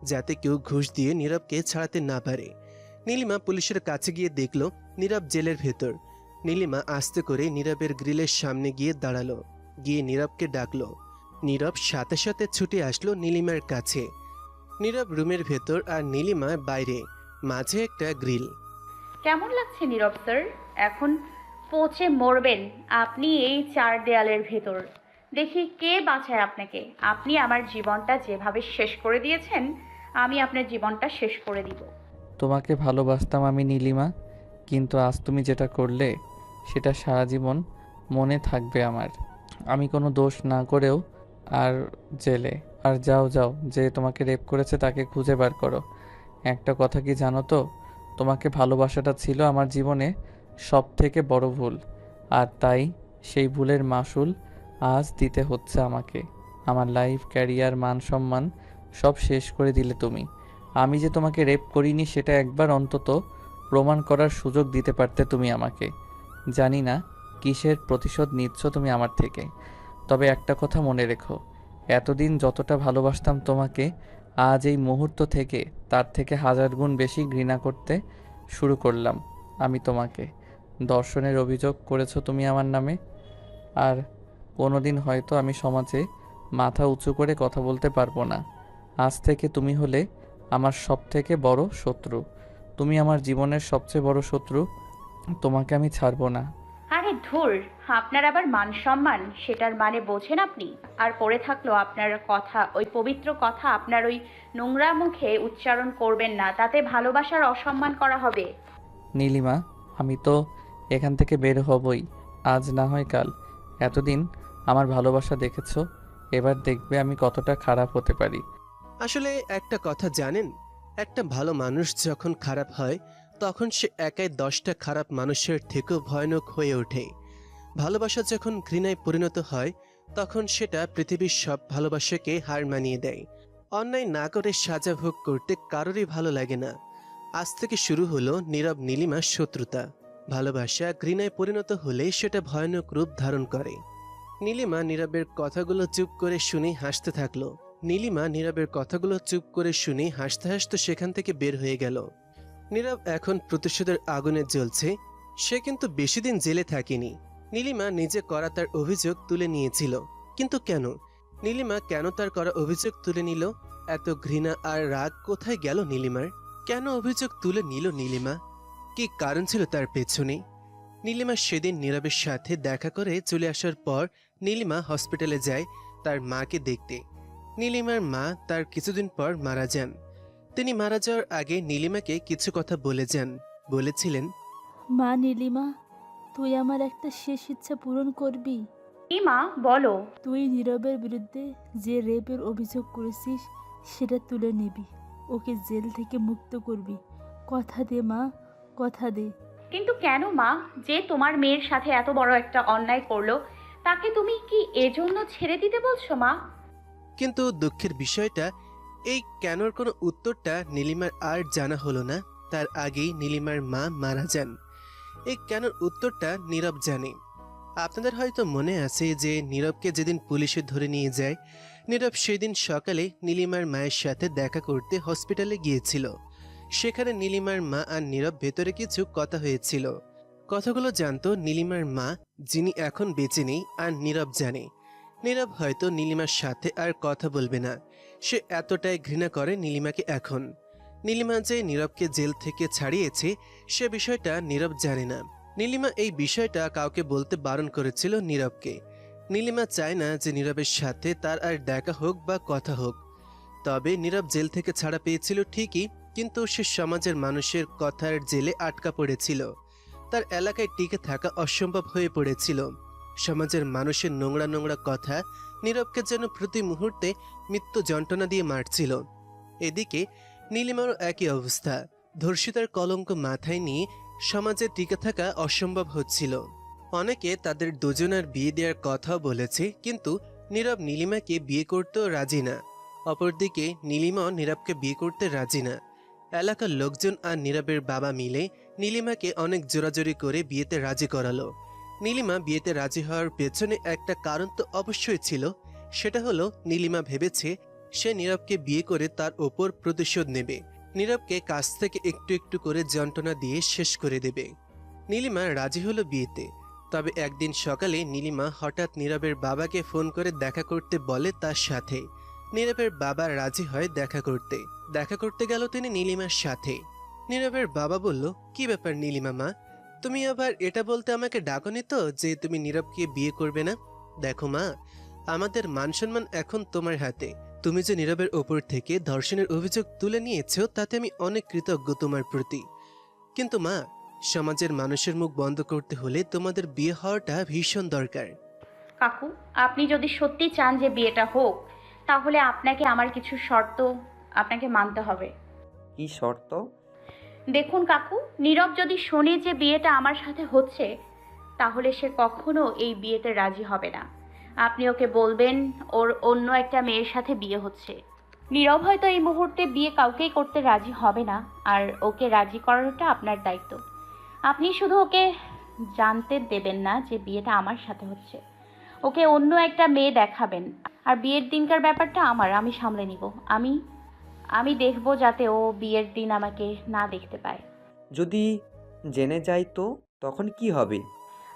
যাতে কেউ ঘুষ দিয়ে নীরবকে ছাড়াতে না পারে। নীলিমা পুলিশের কাছে গিয়ে দেখল নীরব জেলের ভেতর। নীলিমা আস্তে করে নীরবের গ্রিলের সামনে গিয়ে দাঁড়ালো, গিয়ে নীরবকে ডাকলো। নীরব সাথে সাথে ছুটে আসলো নীলিমার কাছে। নীরব রুমের ভেতর আর নীলিমা বাইরে, মাঝে একটা গ্রিল। কেমন লাগছে নীরব স্যার? এখন পচে মরবেন আপনি এই 4 দেয়ালের ভেতর। দেখি কে বাঁচায় আপনাকে। আপনি আমার জীবনটা যেভাবে শেষ করে দিয়েছেন, আমি আপনার জীবনটা শেষ করে দিব। তোমাকে ভালোবাসতাম আমি নীলিমা, কিন্তু আজ তুমি যেটা করলে সেটা সারা জীবন মনে থাকবে আমার। আমি কোনো দোষ না করেও আর জেলে। আর যাও যাও, যে তোমাকে রেপ করেছে তাকে খুঁজে বার করো। একটা কথা কি জানো তো, তোমাকে ভালোবাসাটা ছিল আমার জীবনে সব থেকে বড় ভুল, আর তাই সেই ভুলের মাসুল আজ দিতে হচ্ছে আমাকে। আমার লাইফ, ক্যারিয়ার, মান সম্মান সব শেষ করে দিলে তুমি। আমি যে তোমাকে রেপ করিনি সেটা একবার অন্তত প্রমাণ করার সুযোগ দিতে পারতে তুমি আমাকে। জানি না কিসের প্রতিশোধ নিচ্ছ তুমি আমার থেকে, তবে একটা কথা মনে রেখো, এতদিন যতটা ভালোবাসতাম তোমাকে, আজ এই মুহূর্ত থেকে তার থেকে 1000 গুণ বেশি ঘৃণা করতে শুরু করলাম আমি তোমাকে। ধর্ষণের অভিযোগ করেছো তুমি আমার নামে, আর কোনোদিন হয়তো আমি সমাজে মাথা উঁচু করে কথা বলতে পারবো না। আজ থেকে তুমি হলে আমার সব থেকে বড় শত্রু। তুমি আমার জীবনের সবচেয়ে বড় শত্রু। তোমাকে আমি ছাড়বো না। আরে আরে ধুর, আপনার আবার মান সম্মান, সেটার মানে বোঝেন আপনি? আর পড়ে থাকলো আপনার কথা, ওই পবিত্র কথা আপনার ওই নোংরা মুখে উচ্চারণ করবেন না, তাতে ভালোবাসার অসম্মান করা হবে। নীলিমা, আমি তো এখান থেকে বের হবই, আজ না হয় কাল। এতদিন আমার ভালোবাসা দেখেছো, এবার দেখবে আমি কতটা খারাপ হতে পারি। আসলে একটা কথা জানেন, একটা ভালো মানুষ যখন খারাপ হয় তখন সে একাই 10টা খারাপ মানুষের থেকেও ভয়ানক হয়ে ওঠে। ভালোবাসা যখন ঘৃণায় পরিণত হয় তখন সেটা পৃথিবীর সব ভালোবাসাকে হার মানিয়ে দেয়। অন্যায় না করে সাজা ভোগ করতে কারোরই ভালো লাগে না। আজ থেকে শুরু হলো নীরব নীলিমার শত্রুতা। ভালোবাসা ঘৃণায় পরিণত হলে সেটা ভয়ানক রূপ ধারণ করে। নীলিমা নীরবের কথাগুলো চুপ করে শুনে হাসতে থাকলো। নীলিমা নীরবের কথাগুলো চুপ করে শুনে হাসতে হাসতে সেখান থেকে বের হয়ে গেল। নীরব এখন প্রতিশোধের আগুনে জ্বলছে। সে কিন্তু বেশি দিন জেলে থাকেনি। নীলিমা নিজে করা তার অভিযোগ তুলে নিয়েছিল, কিন্তু কেন? নীলিমা কেন তার করা অভিযোগ তুলে নিল? এত ঘৃণা আর রাগ কোথায় গেল নীলিমার? কেন অভিযোগ তুলে নিল নীলিমা? কি কারণ ছিল তার পেছনে? নীলিমা সেদিন নীরবের সাথে দেখা করে চলে আসার পর নীলিমা হসপিটালে যায় তার মাকে দেখতে। নীলিমার মা তার কিছুদিন পর মারা যান। তিনি মারা যাওয়ার আগে নীলিমাকে কিছু কথা বলে যান। বলেছিলেন, মা নীলিমা, তুই আমার একটা শেষ ইচ্ছা পূরণ করবি। কি মা, বলো। তুই নীরবের বিরুদ্ধে যে রেপের অভিযোগ করেছিস সেটা তুলে নিবি, ওকে জেল থেকে মুক্ত করবি। কথা দে মা, কথা দে। কিন্তু কেন মা? যে তোমার মেয়ের সাথে এত বড় একটা অন্যায় করলো, তাকে তুমি কি এজন্য ছেড়ে দিতে বলছো মা? কিন্তু দুঃখের বিষয়টা এই কেনর কোনো উত্তরটা নীলিমার আর জানা হলো না। তার আগেই নীলিমার মা মারা যান। এই কেনর উত্তরটা নীরব জানে। আপনাদের হয়তো মনে আছে যে নীরবকে যেদিন পুলিশে ধরে নিয়ে যায়, নীরব সেদিন সকালে নীলিমার মায়ের সাথে দেখা করতে হসপিটালে গিয়েছিল। সেখানে নীলিমার মা আর নীরব ভেতরে কিছু কথা হয়েছিল। কথাগুলো জানতো নীলিমার মা, যিনি এখন বেঁচে নেই, আর নীরব জানে। নীরব হয়তো নীলিমার সাথে আর কথা বলবে না। সে এতটাই ঘৃণা করে নীলিমাকে এখন। নীলিমা যে নীরবকে জেল থেকে ছাড়িয়েছে সে বিষয়টা নীরব জানে না। নীলিমা এই বিষয়টা কাউকে বলতে বারণ করেছিল নীরবকে। নীলিমা চায় না যে নীরবের সাথে তার আর দেখা হোক বা কথা হোক। তবে নীরব জেল থেকে ছাড়া পেয়েছিল ঠিকই, কিন্তু সে সমাজের মানুষের কথার জেলে আটকা পড়েছিল। তার এলাকায় টিকে থাকা অসম্ভব হয়ে পড়েছিল। সমাজের মানুষের নোংরা নোংরা কথা নীরবকে যেন প্রতি মুহূর্তে মৃত্যু যন্ত্রণা দিয়ে মারছিল। এদিকে নীলিমারও একই অবস্থা। ধর্ষিতার কলঙ্ক মাথায় নিয়ে সমাজে টিকে থাকা অসম্ভব হচ্ছিল। অনেকে তাদের দুজনের বিয়ে দেওয়ার কথাও বলেছে, কিন্তু নীরব নীলিমাকে বিয়ে করতেও রাজি না। অপরদিকে নীলিমাও নীরবকে বিয়ে করতে রাজি না। এলাকার লোকজন আর নীরবের বাবা মিলে নীলিমাকে অনেক জোরাজোরি করে বিয়েতে রাজি করালো। নীলিমা বিয়েতে রাজি হওয়ার পেছনে একটা কারণ তো অবশ্যই ছিল। সেটা হলো নীলিমা ভেবেছে সে নীরবকে বিয়ে করে তার ওপর প্রতিশোধ নেবে, নীরবকে কাছ থেকে একটু একটু করে যন্ত্রণা দিয়ে শেষ করে দেবে। নীলিমা রাজি হলো বিয়েতে। তবে একদিন সকালে নীলিমা হঠাৎ নীরবের বাবাকে ফোন করে দেখা করতে বলে তার সাথে। নীরবের বাবা রাজি হয় দেখা করতে গেল তিনি নীলিমার সাথে। নীরবের বাবা বলল, কি ব্যাপার নীলিমা মা, তুমি আবার এটা বলতে আমাকে ডাকনি তো যে তুমি নীরবকে বিয়ে করবে না? দেখো মা, আমাদের মান সম্মান এখন তোমার হাতে। তুমি যে নীরবের ওপর থেকে ধর্ষণের অভিযোগ তুলে নিয়েছো তাতে আমি অনেক কৃতজ্ঞ তোমার প্রতি। কিন্তু মা, সমাজের মানুষের মুখ বন্ধ করতে হলে তোমাদের বিয়ে হওয়াটা ভীষণ দরকার। কাকু, আপনি যদি সত্যি চান যে বিয়েটা হোক, তাহলে আপনাকে আমার কিছু শর্ত আপনাকে মানতে হবে। কি শর্ত? দেখুন কাকু, নীরব যদি শোনে যে বিয়েটা আমার সাথে হচ্ছে, তাহলে সে কখনো এই বিয়েতে রাজি হবে না। আপনি ওকে বলবেন ওর অন্য একটা মেয়ের সাথে বিয়ে হচ্ছে। নীরব হয়তো এই মুহূর্তে বিয়ে কাউকেই করতে রাজি হবে না, আর ওকে রাজি করানোটা আপনার দায়িত্ব। আপনি শুধু ওকে জানতে দেবেন না যে বিয়েটা আমার সাথে হচ্ছে। ওকে অন্য একটা মেয়ে দেখাবেন, আর বিয়ের দিনকার ব্যাপারটা আমি সামলে নিব। আমি দেখব যাতে ও বিয়ের দিন আমাকে না দেখতে পায়। যদি জেনে যাই তো তখন কি হবে?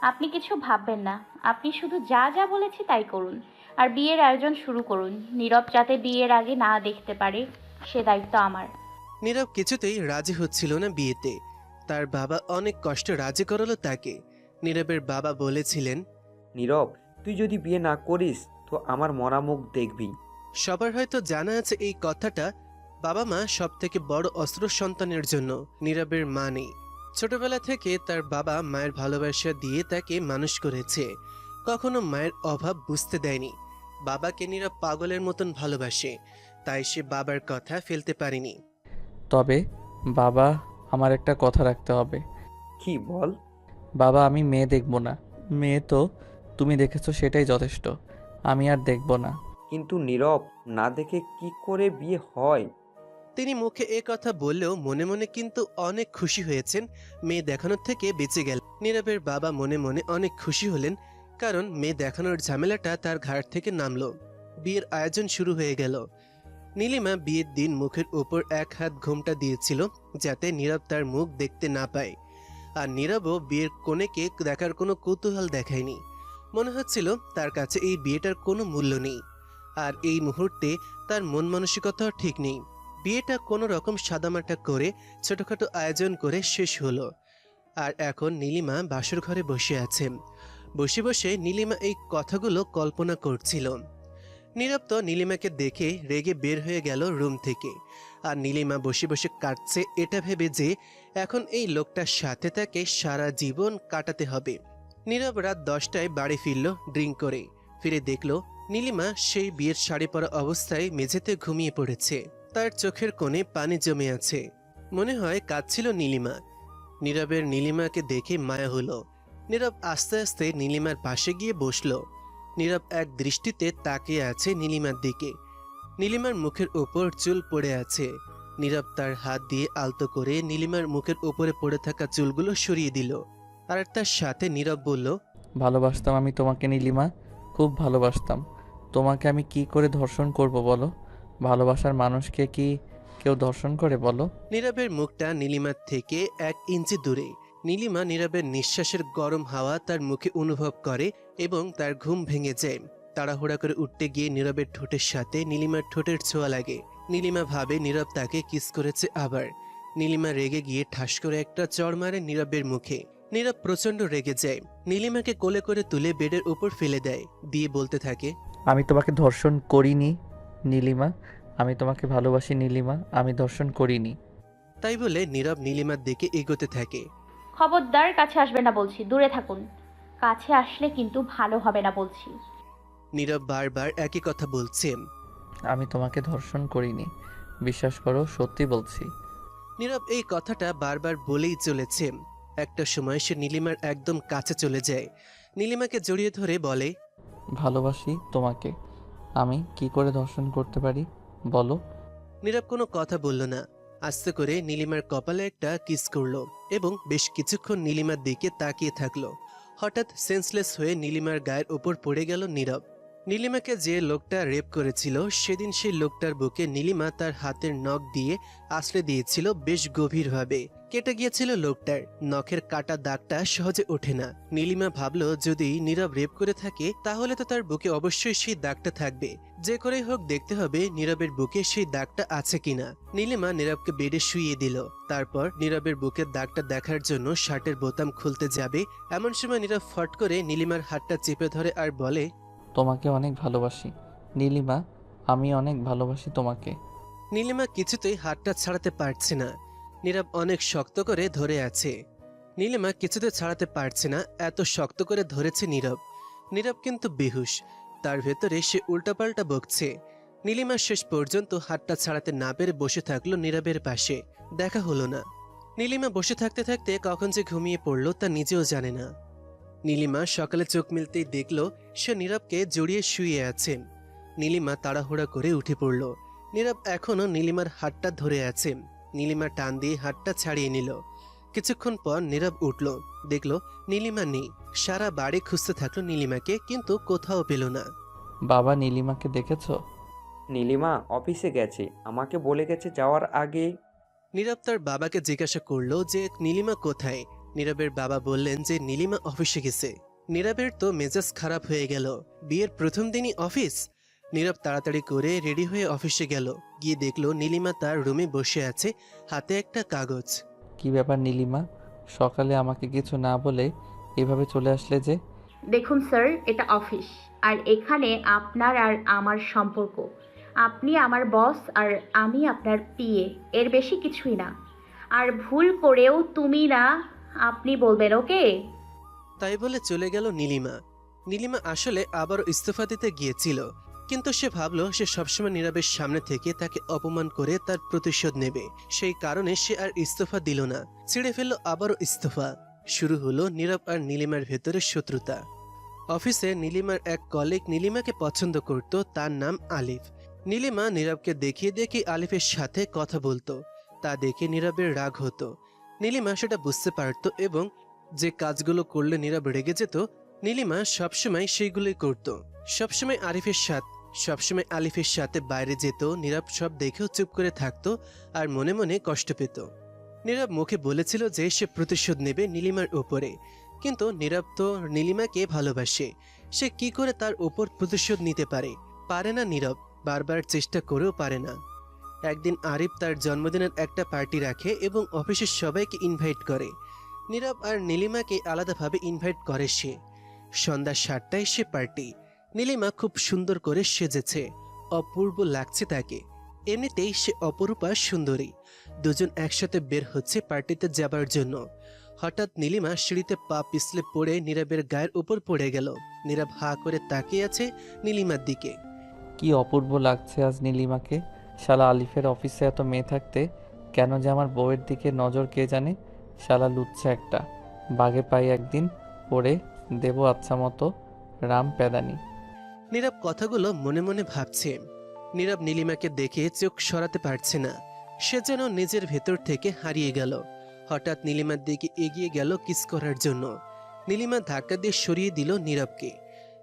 আপনি কিছু ভাববেন না, আপনি শুধু যা যা বলেছি তাই করুন, আর বিয়ের আয়োজন শুরু করুন। নীরব যাতে বিয়ের আগে না দেখতে পারে সে দায়িত্ব আমার। নীরব কিছুতেই রাজি হচ্ছিল না বিয়েতে। তার বাবা অনেক কষ্ট রাজি করালো তাকে। নীরবের বাবা বলেছিলেন, নীরব, তুই যদি বিয়ে না করিস তো আমার মরা মুখ দেখবি। সবার হয়তো জানা আছে এই কথাটা। বাবা মা সব থেকে বড় অস্ত্র সন্তানের জন্য। নীরবের মা নেই। ছোটবেলা থেকে তার বাবা মায়ের ভালোবাসা দিয়ে তাকে মানুষ করেছে, কখনো মায়ের অভাব বুঝতে দেয়নি। বাবাকে নীরব পাগলের মতন ভালোবাসে, তাই সে বাবার কথা ফেলতে পারেনি। তবে বাবা, আমার একটা কথা রাখতে হবে। কি বল? বাবা, আমি মেয়ে দেখব না। মেয়ে তো তুমি দেখেছো, সেটাই যথেষ্ট। আমি আর দেখব না। কিন্তু নীরব, না দেখে কি করে বিয়ে হয়? তিনি মুখে এ কথা বললেও মনে মনে কিন্তু অনেক খুশি হয়েছেন মেয়ে দেখানোর থেকে বেঁচে গেল। নীরবের বাবা মনে মনে অনেক খুশি হলেন, কারণ মেয়ে দেখানোর ঝামেলাটা তার ঘাড় থেকে নামলো। বিয়ের আয়োজন শুরু হয়ে গেল। নীলিমা বিয়ের দিন মুখের উপর এক হাত ঘোমটা দিয়েছিল, যাতে নীরব তার মুখ দেখতে না পায়। আর নীরবও বিয়ের কনেকে দেখার কোনো কৌতূহল দেখায়নি। মনে হচ্ছিল তার কাছে এই বিয়েটার কোনো মূল্য নেই। আর এই মুহূর্তে তার মন মানসিকতাও ঠিক নেই। বিয়েটা কোনো রকম সাদামাটা করে ছোটখাটো আয়োজন করে শেষ হলো। আর এখন নীলিমা বাসর ঘরে বসে আছে। বসে বসে নীলিমা এই কথাগুলো কল্পনা করছিল। নীরব তো নীলিমাকে দেখে রেগে বের হয়ে গেল রুম থেকে। আর নীলিমা বসে বসে কাটছে এটা ভেবে যে এখন এই লোকটার সাথে তাকে সারা জীবন কাটাতে হবে। নীরব রাত 10টায় বাড়ি ফিরল ড্রিঙ্ক করে। ফিরে দেখল নীলিমা সেই বিয়ের শাড়ি পরা অবস্থায় মেঝেতে ঘুমিয়ে পড়েছে। তার চোখের কোণে পানি জমে আছে। মনে হয় কাঁদছিল নীলিমা। নীরবের নীলিমাকে দেখে মায়া হলো। নীরব আস্তে আস্তে নীলিমার পাশে গিয়ে বসল। নীরব এক দৃষ্টিতে তাকিয়ে আছে নীলিমার দিকে। নীলিমার মুখের ওপর চুল পড়ে আছে। নীরব তার হাত দিয়ে আলতো করে নীলিমার মুখের ওপরে পড়ে থাকা চুলগুলো সরিয়ে দিল। আর তার সাথে নীরব বলল, ভালোবাসতাম আমি তোমাকে নীলিমা, খুব ভালোবাসতাম। তোমাকে আমি কি করে ধর্ষণ করব বলো? ভালোবাসার মানুষকে কি কেউ ধর্ষণ করে বলো? নীরবের মুখটা নীলিমার থেকে 1 ইঞ্চি দূরে। নীলিমা নীরবের নিঃশ্বাসের গরম হাওয়া তার মুখে অনুভব করে এবং তার ঘুম ভেঙে যায়। তাড়াহুড়া করে উঠতে গিয়ে নীরবের ঠোঁটের সাথে নীলিমার ঠোঁটের ছোঁয়া লাগে। নীলিমা ভাবে নীরব তাকে কিস করেছে আবার। নীলিমা রেগে গিয়ে ঠাস করে একটা চড় মারে নীরবের মুখে। নীরব প্রচন্ড রেগে যায়। নীলিমাকে কোলে করে তুলে বেডের উপর ফেলে দেয়, দিয়ে বলতে থাকে, আমি তোমাকে ধর্ষণ করিনি নীলিমা, আমি তোমাকে ভালোবাসি নীলিমা, আমি ধর্ষণ করিনি। তাই বলে নীরব নীলিমার দিকে এগোতে থাকে। খবরদার কাছে আসবে না বলছি, দূরে থাকুন। কাছে আসলে কিন্তু ভালো হবে না বলছি। নীরব বারবার একই কথা বলছে। আমি তোমাকে ধর্ষণ করিনি, বিশ্বাস করো, সত্যি বলছি। নীরব এই কথাটা বারবার বলেই চলেছে। একটা সময় সে নীলিমার একদম কাছে চলে যায়। নীলিমাকে জড়িয়ে ধরে বলে, ভালোবাসি তোমাকে, আমি কি করে ধর্ষণ করতে পারি বলো? নীরব কোনো কথা বলল না। আস্তে করে নীলিমার কপালে একটা কিস করলো এবং বেশ কিছুক্ষণ নীলিমার দিকে তাকিয়ে থাকলো। হঠাৎ সেন্সলেস হয়ে নীলিমার গায়ের ওপর পড়ে গেল নীরব। নীলিমাকে যে লোকটা রেপ করেছিল সেদিন সেই লোকটার বুকে নীলিমা তার হাতের নখ দিয়ে আশ্রয় দিয়েছিল বেশ গভীরভাবে। কেটে গিয়েছিল লোকটার। নখের কাটা দাগটা সহজে ওঠে না। নীলিমা ভাবলো যদি নীরব রেপ করে থাকে তাহলে তো তার বুকে অবশ্যই সেই দাগটা থাকবে। যে করেই হোক দেখতে হবে নীরবের বুকে সেই দাগটা আছে কিনা। নীলিমা নীরবকে বেডে শুইয়ে দিল। তারপর নীরবের বুকের দাগটা দেখার জন্য শার্টের বোতাম খুলতে যাবে, এমন সময় নীরব ফট করে নীলিমার হাতটা চেপে ধরে আর বলে, তোমাকে অনেক ভালোবাসি নীলিমা, আমি অনেক ভালোবাসি তোমাকে। নীলিমা কিছুতেই হাতটা ছাড়াতে পারছে না। নীরব অনেক শক্ত করে ধরে আছে। নীলিমা কিছুতে ছাড়াতে পারছে না, এত শক্ত করে ধরেছে নীরব। নীরব কিন্তু বেহুশ। তার ভেতরে সে উল্টাপাল্টা বকছে। নীলিমা শেষ পর্যন্ত হাতটা ছাড়াতে না পেরে বসে থাকলো নীরবের পাশে। দেখা হলো না। নীলিমা বসে থাকতে থাকতে কখন যে ঘুমিয়ে পড়ল তা নিজেও জানে না। নীলিমা সকালে চোখ মিলতেই দেখল সে নীরবকে জড়িয়ে শুয়ে আছে। নীলিমা তাড়াহুড়া করে উঠে পড়ল। নীরব এখনো নীলিমার হাতটা ধরে আছে। নীলিমা টান দিয়ে হাতটা ছাড়িয়ে নিল। কিছুক্ষণ পর নীরব উঠল, দেখল নীলিমা নেই। সারা বাড়ি খুঁজতে থাকলো নীলিমাকে, কিন্তু কোথাও পেল না। বাবা, নীলিমাকে দেখেছো? নীলিমা অফিসে গেছে, আমাকে বলে গেছে যাওয়ার আগে। নীরব তার বাবাকে জিজ্ঞাসা করলো যে নীলিমা কোথায়। নীরবের বাবা বললেন যে নীলিমা অফিসে গেছে। নীরবের তো মেজাজ খারাপ হয়ে গেল। বিয়ের প্রথম দিনই অফিস। নীরব তাড়াতাড়ি করে রেডি হয়ে অফিসে গেল। গিয়ে দেখলো নীলিমা তার রুমে বসে আছে, হাতে একটা কাগজ। কি ব্যাপার নীলিমা, সকালে আমাকে কিছু না বলে এভাবে চলে আসলে যে? দেখুন স্যার, এটা অফিস, আর এখানে আপনার আর আমার সম্পর্ক। আপনি আমার বস আর আমি আপনার পিএ, এর বেশি কিছুই না। আর ভুল করেও তুমি না আপনি বলবেন, ওকে? তাই বলে চলে গেল নীলিমা। নীলিমা আসলে আবারও ইস্তফা দিতে গিয়েছিল, কিন্তু সে ভাবলো সে সবসময় নীরবের সামনে থেকে তাকে অপমান করে তার প্রতিশোধ নেবে। সেই কারণে সে আর ইস্তফা দিল না, ছিঁড়ে ফেললো আবারও ইস্তফা। শুরু হলো নীরব আর নীলিমার ভেতরে শত্রুতা। অফিসে নীলিমার এক কলিগ নীলিমাকে পছন্দ করত, তার নাম আলিফ। নীলিমা নীরবকে দেখিয়ে দেখিয়ে আলিফের সাথে কথা বলতো, তা দেখে নীরবের রাগ হতো। নীলিমা সেটা বুঝতে পারত এবং যে কাজগুলো করলে নীরব রেগে যেত, নীলিমা সবসময় সেইগুলোই করত। সবসময় আলিফের সাথে বাইরে যেত। নীরব সব দেখেও চুপ করে থাকতো আর মনে মনে কষ্ট পেত। নীরব মুখে বলেছিল যে সে প্রতিশোধ নেবে নীলিমার উপরে, কিন্তু নীরব তো নীলিমাকে ভালোবাসে। সে কি করে তার উপর প্রতিশোধ নিতে পারে না নীরব, বারবার চেষ্টা করেও পারে না। একদিন আরিফ তার জন্মদিনের একটা পার্টি রাখে এবং অফিসের সবাইকে ইনভাইট করে। নীরব আর নীলিমাকে আলাদাভাবে ইনভাইট করে সে। সন্ধ্যা 7টায় সে পার্টি। নীলিমা খুব সুন্দর করে সেজেছে, অপূর্ব লাগছে তাকে। এমনিতেই সে অপরূপা সুন্দরী। দুজন একসাথে বের হচ্ছে পার্টিতে যাবার জন্য। হঠাৎ নীলিমা সিঁড়িতে পা পিছলে পড়ে নীরবের গায়ের উপর পড়ে গেল। নীরব হা করে তাকিয়ে আছে নীলিমার দিকে। কি অপূর্ব লাগছে আজ নীলিমাকে। শালা আলিফের অফিসে এত মেয়ে থাকতে কেন যে আমার বউয়ের দিকে নজর কে জানে। শালা লুচ্ছে একটা। বাগে পাই একদিন পড়ে দেব আচ্ছা মতো রাম পেদানি। নীরব কথাগুলো মনে মনে ভাবছে। নীরব নীলিমাকে দেখে চোখ সরাতে পারছে না। সে যেন নিজের ভেতর থেকে হারিয়ে গেল। হঠাৎ নীলিমার দিকে এগিয়ে গেল কিস করার জন্য। নীলিমা ধাক্কা দিয়ে সরিয়ে দিল নীরবকে।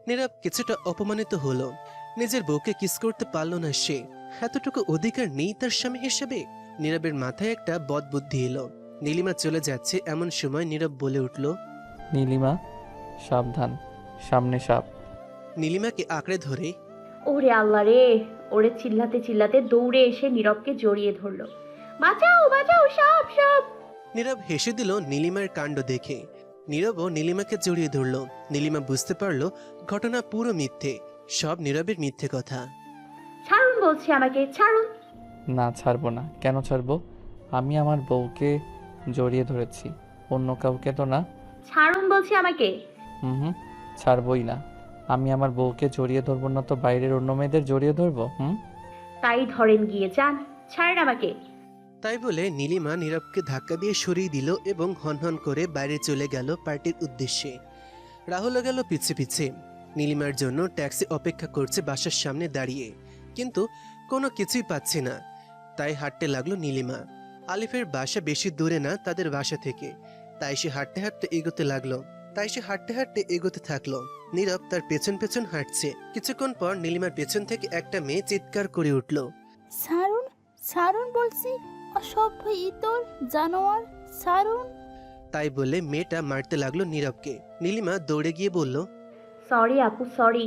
নীরব কিছুটা অপমানিত হলো। নিজের বউকে কিস করতে পারল না সে। এতটুকু অধিকার নেই তার স্বামী হিসেবে। নীরবের মাথায় একটা বদবুদ্ধি এলো। নীলিমা চলে যাচ্ছে এমন সময় নীরব বলে উঠল, নীলিমা সাবধান, সামনে সাপ। নীলিমাকে আঁকড়ে ধরে, ওরে আল্লাহ রে! ওরে চিল্লাতে চিল্লাতে দৌড়ে এসে নীরবকে জড়িয়ে ধরলো। বাঁচাও, বাঁচাও, সাপ, সাপ! নীরব হেসে দিল নীলিমার কাণ্ড দেখে। নীরবও নীলিমাকে জড়িয়ে ধরল। নীলিমা বুঝতে পারল ঘটনা পুরো মিথ্যে, সব নীরবের মিথ্যে কথা। ছাড়ুন বলছি, আমাকে ছাড়ুন। না ছাড়বো না। কেন ছাড়বো? আমি আমার বউকে জড়িয়ে ধরেছি, অন্য কাউকে তো না। ছাড়ুন বলছি আমাকে। হুম, ছাড়বই না। আমি আমার বউকে জড়িয়ে ধরবো না তো বাইরের অন্য মেয়েদের জড়িয়ে ধরবো? তাই ধরেন গিয়ে, যান, ছাড়েন আমাকে। তাই বলে নীলিমা নীরবকে ধাক্কা দিয়ে সরিয়ে দিল এবং হনহন করে বাইরে চলে গেল পার্টির উদ্দেশ্যে। রাহুলও গেল পিছে পিছে। নীলিমার জন্য ট্যাক্সি অপেক্ষা করছে বাসার সামনে দাঁড়িয়ে, কিন্তু কোনো কিছুই পাচ্ছে না। তাই হাঁটতে লাগলো নীলিমা। আলিফের বাসা বেশি দূরে না তাদের বাসা থেকে। তাই সে হাঁটতে হাঁটতে এগোতে থাকলো। নীরব তার পেছন পেছন হাঁটছে। কিছুক্ষণ পর নীলিমার পেছন থেকে একটা মেয়ে চিৎকার করে উঠল, ছাড়ুন, ছাড়ুন বলছি, অসভ্য ইতর জানোয়ার, ছাড়ুন। তাই বলে মেয়েটা মারতে লাগলো নীরবকে। নীলিমা দৌড়ে গিয়ে বলল, সরি আপু, সরি।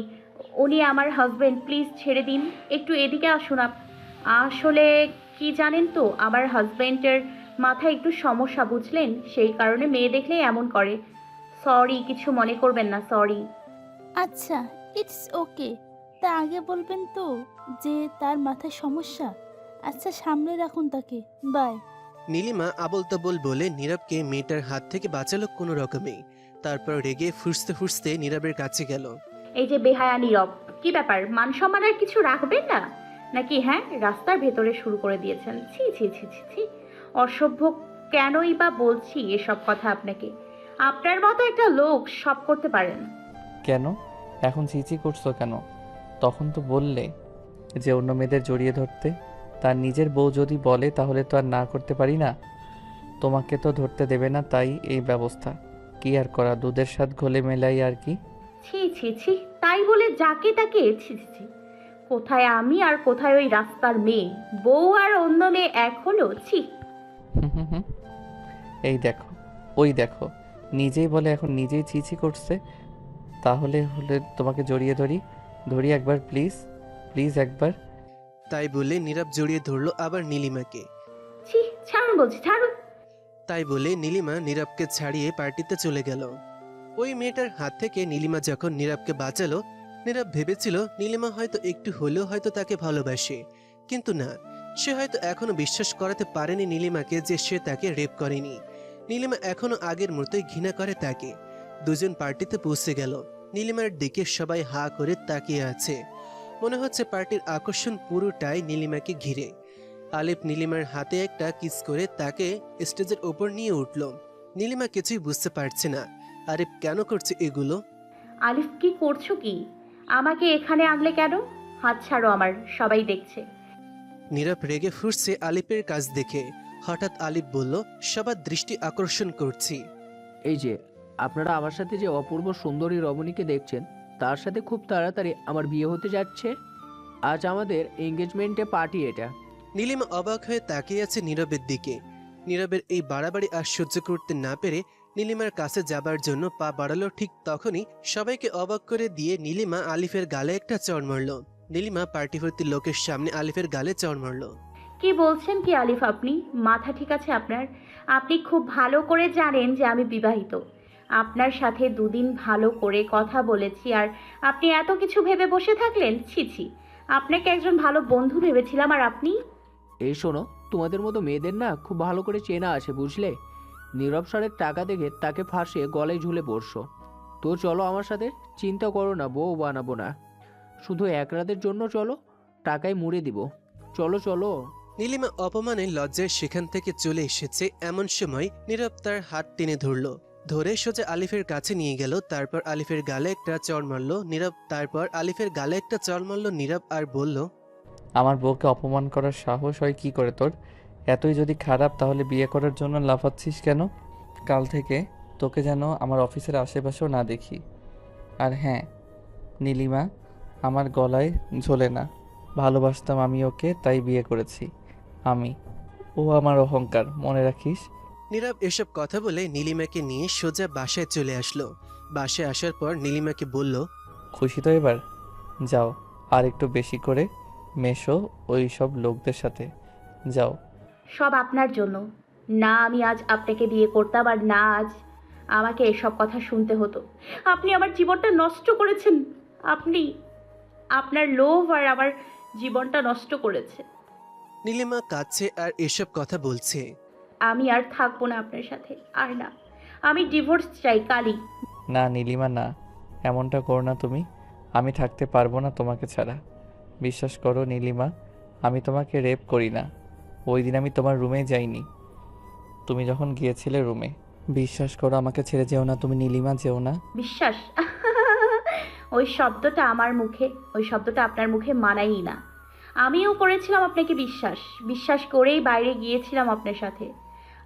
উনি আমার হাজবেন্ড, প্লিজ ছেড়ে দিন। একটু এদিকে আসুন আসলে কি জানেন তো, আমার হাজবেন্ডের মাথায় একটু সমস্যা, বুঝলেন? সেই কারণে মেয়ে দেখলেই এমন করে। সরি, কিছু মনে করবেন না, সরি। আচ্ছা, ইটস ওকে। তা আগে বলবেন তো যে তার মাথায় সমস্যা। আচ্ছা, সামনে রাখুন তাকে, বাই। নীলিমা আবল তাবল বলে নীরবকে মেয়েটার হাত থেকে বাঁচালো কোনো রকমে। তারপর রেগে ফুঁসতে ফুঁসতে নীরবের কাছে গেল। এই যে বেহায়া নীরব, কি ব্যাপার? মান সম্মানের কিছু রাখবেন না নাকি? হ্যাঁ, রাস্তার ভেতরে শুরু করে দিয়েছেন। ছি ছি ছি ছি ছি, অসভ্য। কেনই বা বলছি এসব কথা আপনাকে? আপনার মতো একটা লোক সব করতে পারেন। কেন এখন চিচি করছো কেন? তখন তো বললে যে অন্য মেয়েদের জড়িয়ে ধরতে। তার নিজের বউ যদি বলে তাহলে তো আর না করতে পারি না। তোমাকে তো ধরতে দেবে না, তাই এই ব্যবস্থা। কি আর করা, দুধের স্বাদ ঘোলে মেলাই আর কি। ছি ছি ছি, তাই বলে যাকে তাকে ছি ছি ছি। কোথায় আমি আর কোথায় ওই রাস্তার মেয়ে? বউ আর অন্য মেয়ে এক হলো? ছি। হুম। এই দেখো, ওই দেখো, নিজেই বলে এখন নিজেই চিচি করছে। তাহলে হলে তোমাকে জড়িয়ে ধরি একবার, প্লিজ প্লিজ একবার। তাই বলে নীরব জড়িয়ে ধরলো আবার নীলিমাকে। ছি, ছাড়ুন বলছি, ছাড়ুন। তাই বলে নীলিমা নীরবকে ছাড়িয়ে পার্টিতে চলে গেল। ওই মেয়েটার হাত থেকে নীলিমা যখন নীরবকে বাঁচালো, নীরব ভেবেছিল নীলিমা হয়তো একটু হলেও হয়তো তাকে ভালোবাসে, কিন্তু না, সে হয়তো এখনো বিশ্বাস করাতে পারেনি নীলিমাকে যে সে তাকে রেপ করেনি। নীলিমা এখনো আগের মতোই ঘৃণা করে তাকে। দুজন পার্টিতে পৌঁছে গেল। নীলিমার দিকে সবাই হা করে তাকিয়ে আছে। মনে হচ্ছে পার্টির আকর্ষণ পুরোটাই নীলিমাকে ঘিরে। আলিফ নীলিমার হাতে একটা কিস করে তাকে স্টেজের ওপর নিয়ে উঠল। নীলিমা কিছুই বুঝতে পারছে না আরিফ কেন করছে এগুলো। আলিফ কি করছো কি? আমাকে এখানে আনলে কেন? হাত ছাড়ো আমার, সবাই দেখছে। নীরব রেগে ফুঁসছে আলিফের কাজ দেখে। হঠাৎ আলিফ বলল, সবার দৃষ্টি আকর্ষণ করছি। এই যে আপনারা আমার সাথে যে অপূর্ব সুন্দরী রমণীকে দেখছেন, তার সাথে খুব তাড়াতাড়ি আমার বিয়ে হতে যাচ্ছে। আজ আমাদের এঙ্গেজমেন্টে পার্টি এটা। নীলিমা অবাক হয়ে তাকিয়ে আছে নীরবের দিকে। নীরবের এই বাড়াবাড়ি আর সহ্য করতে না পেরে নীলিমার কাছে যাবার জন্য পা বাড়ালো। ঠিক তখনই সবাইকে অবাক করে দিয়ে নীলিমা আলিফের গালে একটা চড় মারল। নীলিমা পার্টি ভর্তি লোকের সামনে আলিফের গালে চড় মারল। কি বলছেন কি আলিফ আপনি? মাথা ঠিক আছে আপনার? আপনি খুব ভালো করে জানেন যে আমি বিবাহিত। আপনার সাথে দুদিন ভালো করে কথা বলেছি আর আপনি এত কিছু ভেবে বসে থাকলেন? ছি ছি, আপনাকে একজন ভালো বন্ধু ভেবেছিলাম আর আপনি। এই শোনো, তোমাদের মতো মেয়েদের না খুব ভালো করে চেনা আছে, বুঝলে? নীরব স্যারের টাকা দেখে তাকে ফাঁসিয়ে গলায় ঝুলে পড়ছো। তো চলো আমার সাথে, চিন্তা করো না, বউ বানাবো না। শুধু এক রাতের জন্য চলো, টাকায় মুড়ে দিব। চলো চলো। নীলিমা অপমানে লজ্জায় সেখান থেকে চলে এসেছে। এমন সময় নীরব তার হাত টেনে ধরে সোজা আলিফের কাছে নিয়ে গেল। তারপর আলিফের গালে একটা চড় মারল নীরব। আর বলল, আমার বউকে অপমান করার সাহস হয় কি করে তোর? এতই যদি খারাপ তাহলে বিয়ে করার জন্য লাফাচ্ছিস কেন? কাল থেকে তোকে যেন আমার অফিসের আশেপাশেও না দেখি। আর হ্যাঁ, নীলিমা আমার গলায় ঝোলে না। ভালোবাসতাম আমি ওকে, তাই বিয়ে করেছি আমি। ও আমার অহংকার, মনে রাখিস। নীরব এসব কথা বলে নীলিমাকে নিয়ে সোজা বাসায় চলে আসলো। বাসায় আসার পর নীলিমাকে বলল, খুশি তো এবার? যাও, আর একটু বেশি করে মেশো ওই সব লোকদের সাথে। যাও। সব আপনার জন্য। না আমি আজ আপনাকে বিয়ে করতাম আর না আজ আমাকে এসব কথা শুনতে হতো। আপনি আমার জীবনটা নষ্ট করেছেন। আপনি আপনার লোভ আর আমার জীবনটা নষ্ট করেছে। নীলিমা কাঁদছে আর এসব কথা বলছে। আমি আর থাকবো না আপনার সাথে, আর না। আমি ডিভোর্স চাই কালই। না নীলিমা, না, এমনটা করো না তুমি। আমি থাকতে পারবো না তোমাকে ছাড়া। বিশ্বাস করো নীলিমা, আমি তোমাকে রেপ করি না। ওই দিন আমি তোমার রুমে যাইনি, তুমি যখন গিয়েছিলে রুমে। বিশ্বাস করো, আমাকে ছেড়ে যেও না তুমি নীলিমা, যেও না। বিশ্বাস? ওই শব্দটা আপনার মুখে মানাই না। আমিও করেছিলাম আপনাকে বিশ্বাস করেই বাইরে গিয়েছিলাম আপনার সাথে,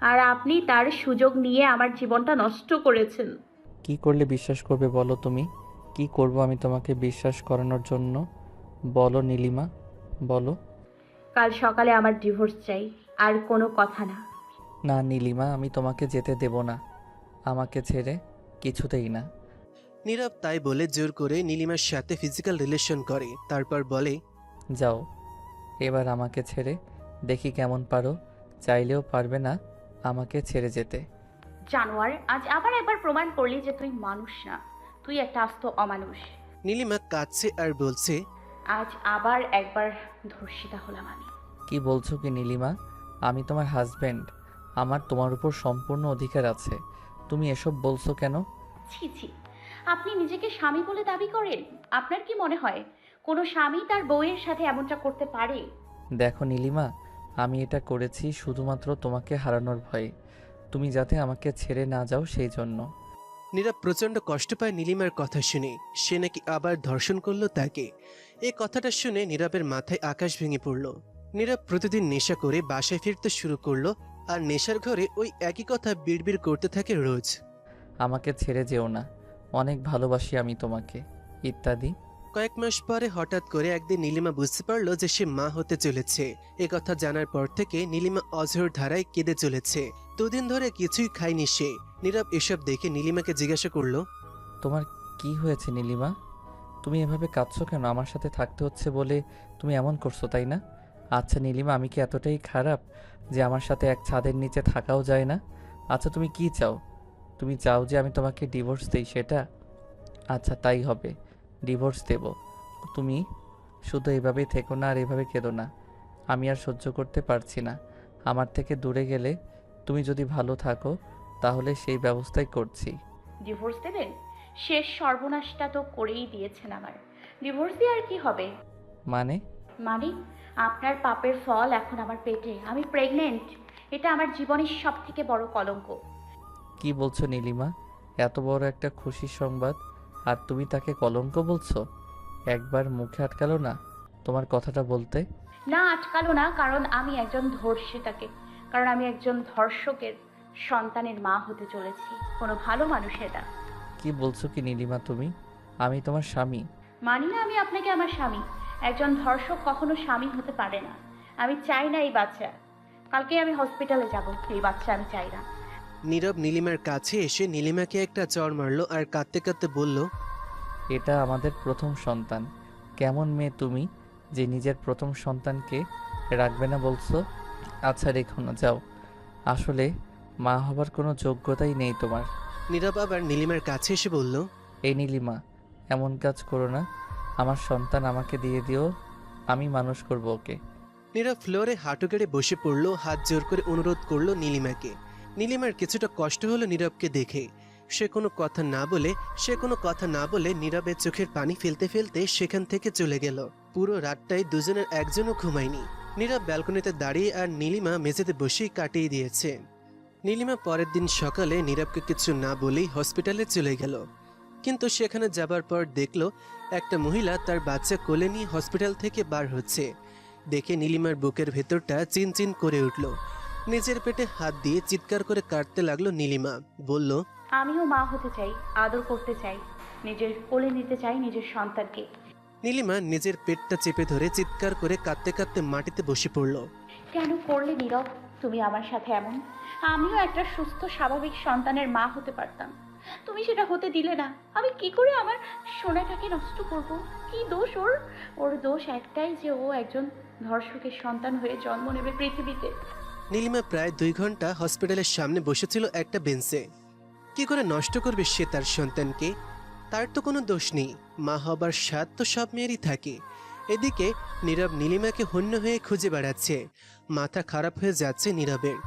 আর আপনি তার সুযোগ নিয়ে আমার জীবনটা নষ্ট করেছেন। কি করলে বিশ্বাস করবে বলো তুমি? কি করব আমি তোমাকে বিশ্বাস করানোর জন্য? বলো নীলিমা, বলো। কাল সকালে আমার ডিভোর্স চাই, আর কোনো কথা না। না নীলিমা, আমি তোমাকে যেতে দেব না, আমাকে ছেড়ে কিছুতেই না। নীরব তাই বলে জোর করে নীলিমার সাথে ফিজিক্যাল রিলেশন করে। তারপর বলে, যাও এবার আমাকে ছেড়ে, দেখি কেমন পারো। চাইলেও পারবে না আমাকে ছেড়ে যেতে। জানোয়ার, আজ আবার একবার প্রমাণ করলি যে তুই মানুষ না, তুই একটা আস্ত অমানুষ। নীলিমা কাঁদছে আর বলছে, আজ আবার একবার ধর্ষিতা হলাম আমি। কি বলছো কি নীলিমা? আমি তোমার হাজবেন্ড, আমার তোমার উপর সম্পূর্ণ অধিকার আছে। তুমি এসব বলছো কেন? ছি ছি, আপনি নিজেকে স্বামী বলে দাবি করেন? আপনার কি মনে হয় কোনো স্বামী তার বউয়ের সাথে এমনটা করতে পারে? দেখো নীলিমা, আমি এটা করেছি শুধুমাত্র তোমাকে হারানোর ভয়ে, তুমি যাতে আমাকে ছেড়ে না যাও সেই জন্য। নীরব প্রচন্ড কষ্ট পায় নীলিমার কথা শুনে। সে নাকি আবার ধর্ষণ করলো তাকে। এই কথাটা শুনে নীরবের মাথায় আকাশ ভেঙে পড়ল। নীরব প্রতিদিন নেশা করে বাসায় ফিরতে শুরু করলো, আর নেশার ঘরে ওই একই কথা বিড়বিড় করতে থাকে রোজ। আমাকে ছেড়ে যেও না, অনেক ভালোবাসি আমি তোমাকে, ইত্যাদি। কয়েক মাস পরে হঠাৎ করে একদিন নীলিমা বুঝতে পারলো যে সে মা হতে চলেছে। এ কথা জানার পর থেকে নীলিমা অঝোর ধারায় কেঁদে চলেছে। দুদিন ধরে কিছুই খায়নি সে। নীরব এসব দেখে নীলিমাকে জিজ্ঞাসা করলো, তোমার কি হয়েছে নীলিমা? তুমি এভাবে কাঁদছো কেন? আমার সাথে থাকতে হচ্ছে বলে তুমি এমন করছো, তাই না? আচ্ছা নীলিমা, আমি কি এতটাই খারাপ যে আমার সাথে এক ছাদের নিচে থাকাও যায় না? আচ্ছা তুমি কি চাও? তুমি চাও যে আমি তোমাকে ডিভোর্স দেই সেটা? আচ্ছা তাই হবে, ডিভোর্স দেব। তুমি শুধু এভাবেই থেকো না আর এভাবে কেঁদো না। আমি আর সহ্য করতে পারছি না। আমার থেকে দূরে গেলে তুমি যদি ভালো থাকো তাহলে সেই ব্যবস্থাই করছি। ডিভোর্স দেবেন? শেষ সর্বনাশটা তো করেই দিয়েছেন আমার। ডিভোর্স দিয়ে আর কি হবে? মানে? মানে আপনার পাপের ফল এখন আমার পেটে। আমি প্রেগনেন্ট। এটা আমার জীবনের সব থেকে বড় কলঙ্ক। কি বলছো নীলিমা? এত বড় একটা খুশির সংবাদ আর তুমি তাকে কলঙ্ক বলছো? একবার মুখে আটকালো না তোমার কথাটা বলতে? না আটকালো না, কারণ আমি একজন ধর্ষিতাকে, কারণ আমি একজন ধর্ষকের সন্তানের মা হতে চলেছি, কোনো ভালো মানুষের না। কি বলছো কি নীলিমা তুমি? আমি তোমার স্বামী। মানি না আমি আপনাকে আমার স্বামী। একজন ধর্ষক কখনো স্বামী হতে পারে না। আমি চাই না এই বাচ্চা। কালকে আমি হসপিটালে যাব। এই বাচ্চা আমি চাই না। নীরব নীলিমার কাছে এসে নীলিমাকে একটা চড় মারলো আর কাঁদতে কাঁদতে বলল, এটা আমাদের প্রথম সন্তান। কেমন মেয়ে তুমি যে নিজের প্রথম সন্তানকে রাখবে না বলছো? আচ্ছা রেখো না, যাও। আসলে মা হবার কোনো যোগ্যতাই নেই তোমার। নীরব আবার নীলিমার কাছে এসে বলল, এই নীলিমা, এমন কাজ করো না। আমার সন্তান আমাকে দিয়ে দিও, আমি মানুষ করব ওকে। নীরব ফ্লোরে হাঁটু গেড়ে বসে পড়লো, হাত জোর করে অনুরোধ করলো নীলিমাকে। নীলিমার কিছুটা কষ্ট হলো নীরবকে দেখে। সে কোনো কথা না বলে নীরবের চোখের পানি ফেলতে ফেলতে সেখান থেকে চলে গেল। পুরো রাতটাই দুজনের একজনও ঘুমায়নি। নীরব ব্যালকনিতে দাঁড়িয়ে আর নীলিমা মেঝেতে বসেই কাটিয়ে দিয়েছে। নীলিমা পরের দিন সকালে নীরবকে কিছু না বলেই হসপিটালে চলে গেল। কিন্তু সেখানে যাবার পর দেখলো একটা মহিলা তার বাচ্চা কোলে নিয়ে হসপিটাল থেকে বার হচ্ছে। দেখে নীলিমার বুকের ভেতরটা চিনচিন করে উঠল। নিজের পেটে হাত দিয়ে চিৎকার করে কাটতে লাগলো নীলিমা। বলল, আমিও মা হতে চাই, আদর করতে চাই, নিজের কোলে নিতে চাই নিজের সন্তানকে। নীলিমা নিজের পেটটা চেপে ধরে চিৎকার করে কাঁদতে কাঁদতে মাটিতে বসে পড়ল। কেন করলে নীরব তুমি আমার সাথে এমন? আমিও একটা সুস্থ স্বাভাবিক সন্তানের মা হতে পারতাম। তুমি সেটা হতে দিলে না। আমি কি করে আমার সোনাটাকে নষ্ট করব? কি দোষ ওর? ওর দোষ একটাই যে ও একজন ধর্ষকের সন্তান হয়ে জন্ম নেবে পৃথিবীতে। নীলিমা প্রায় 2 ঘন্টা হসপিটালের সামনে বসেছিল একটা বেঞ্চে। কি করে নষ্ট করবে সে তার সন্তানকে? তার তো কোনো দোষ নেই। মা হবার স্বাদ তো সব মেয়েরই থাকে। এদিকে নীরব নীলিমাকে হন্য হয়ে খুঁজে বেড়াচ্ছে। মাথা খারাপ হয়ে যাচ্ছে নীরবের।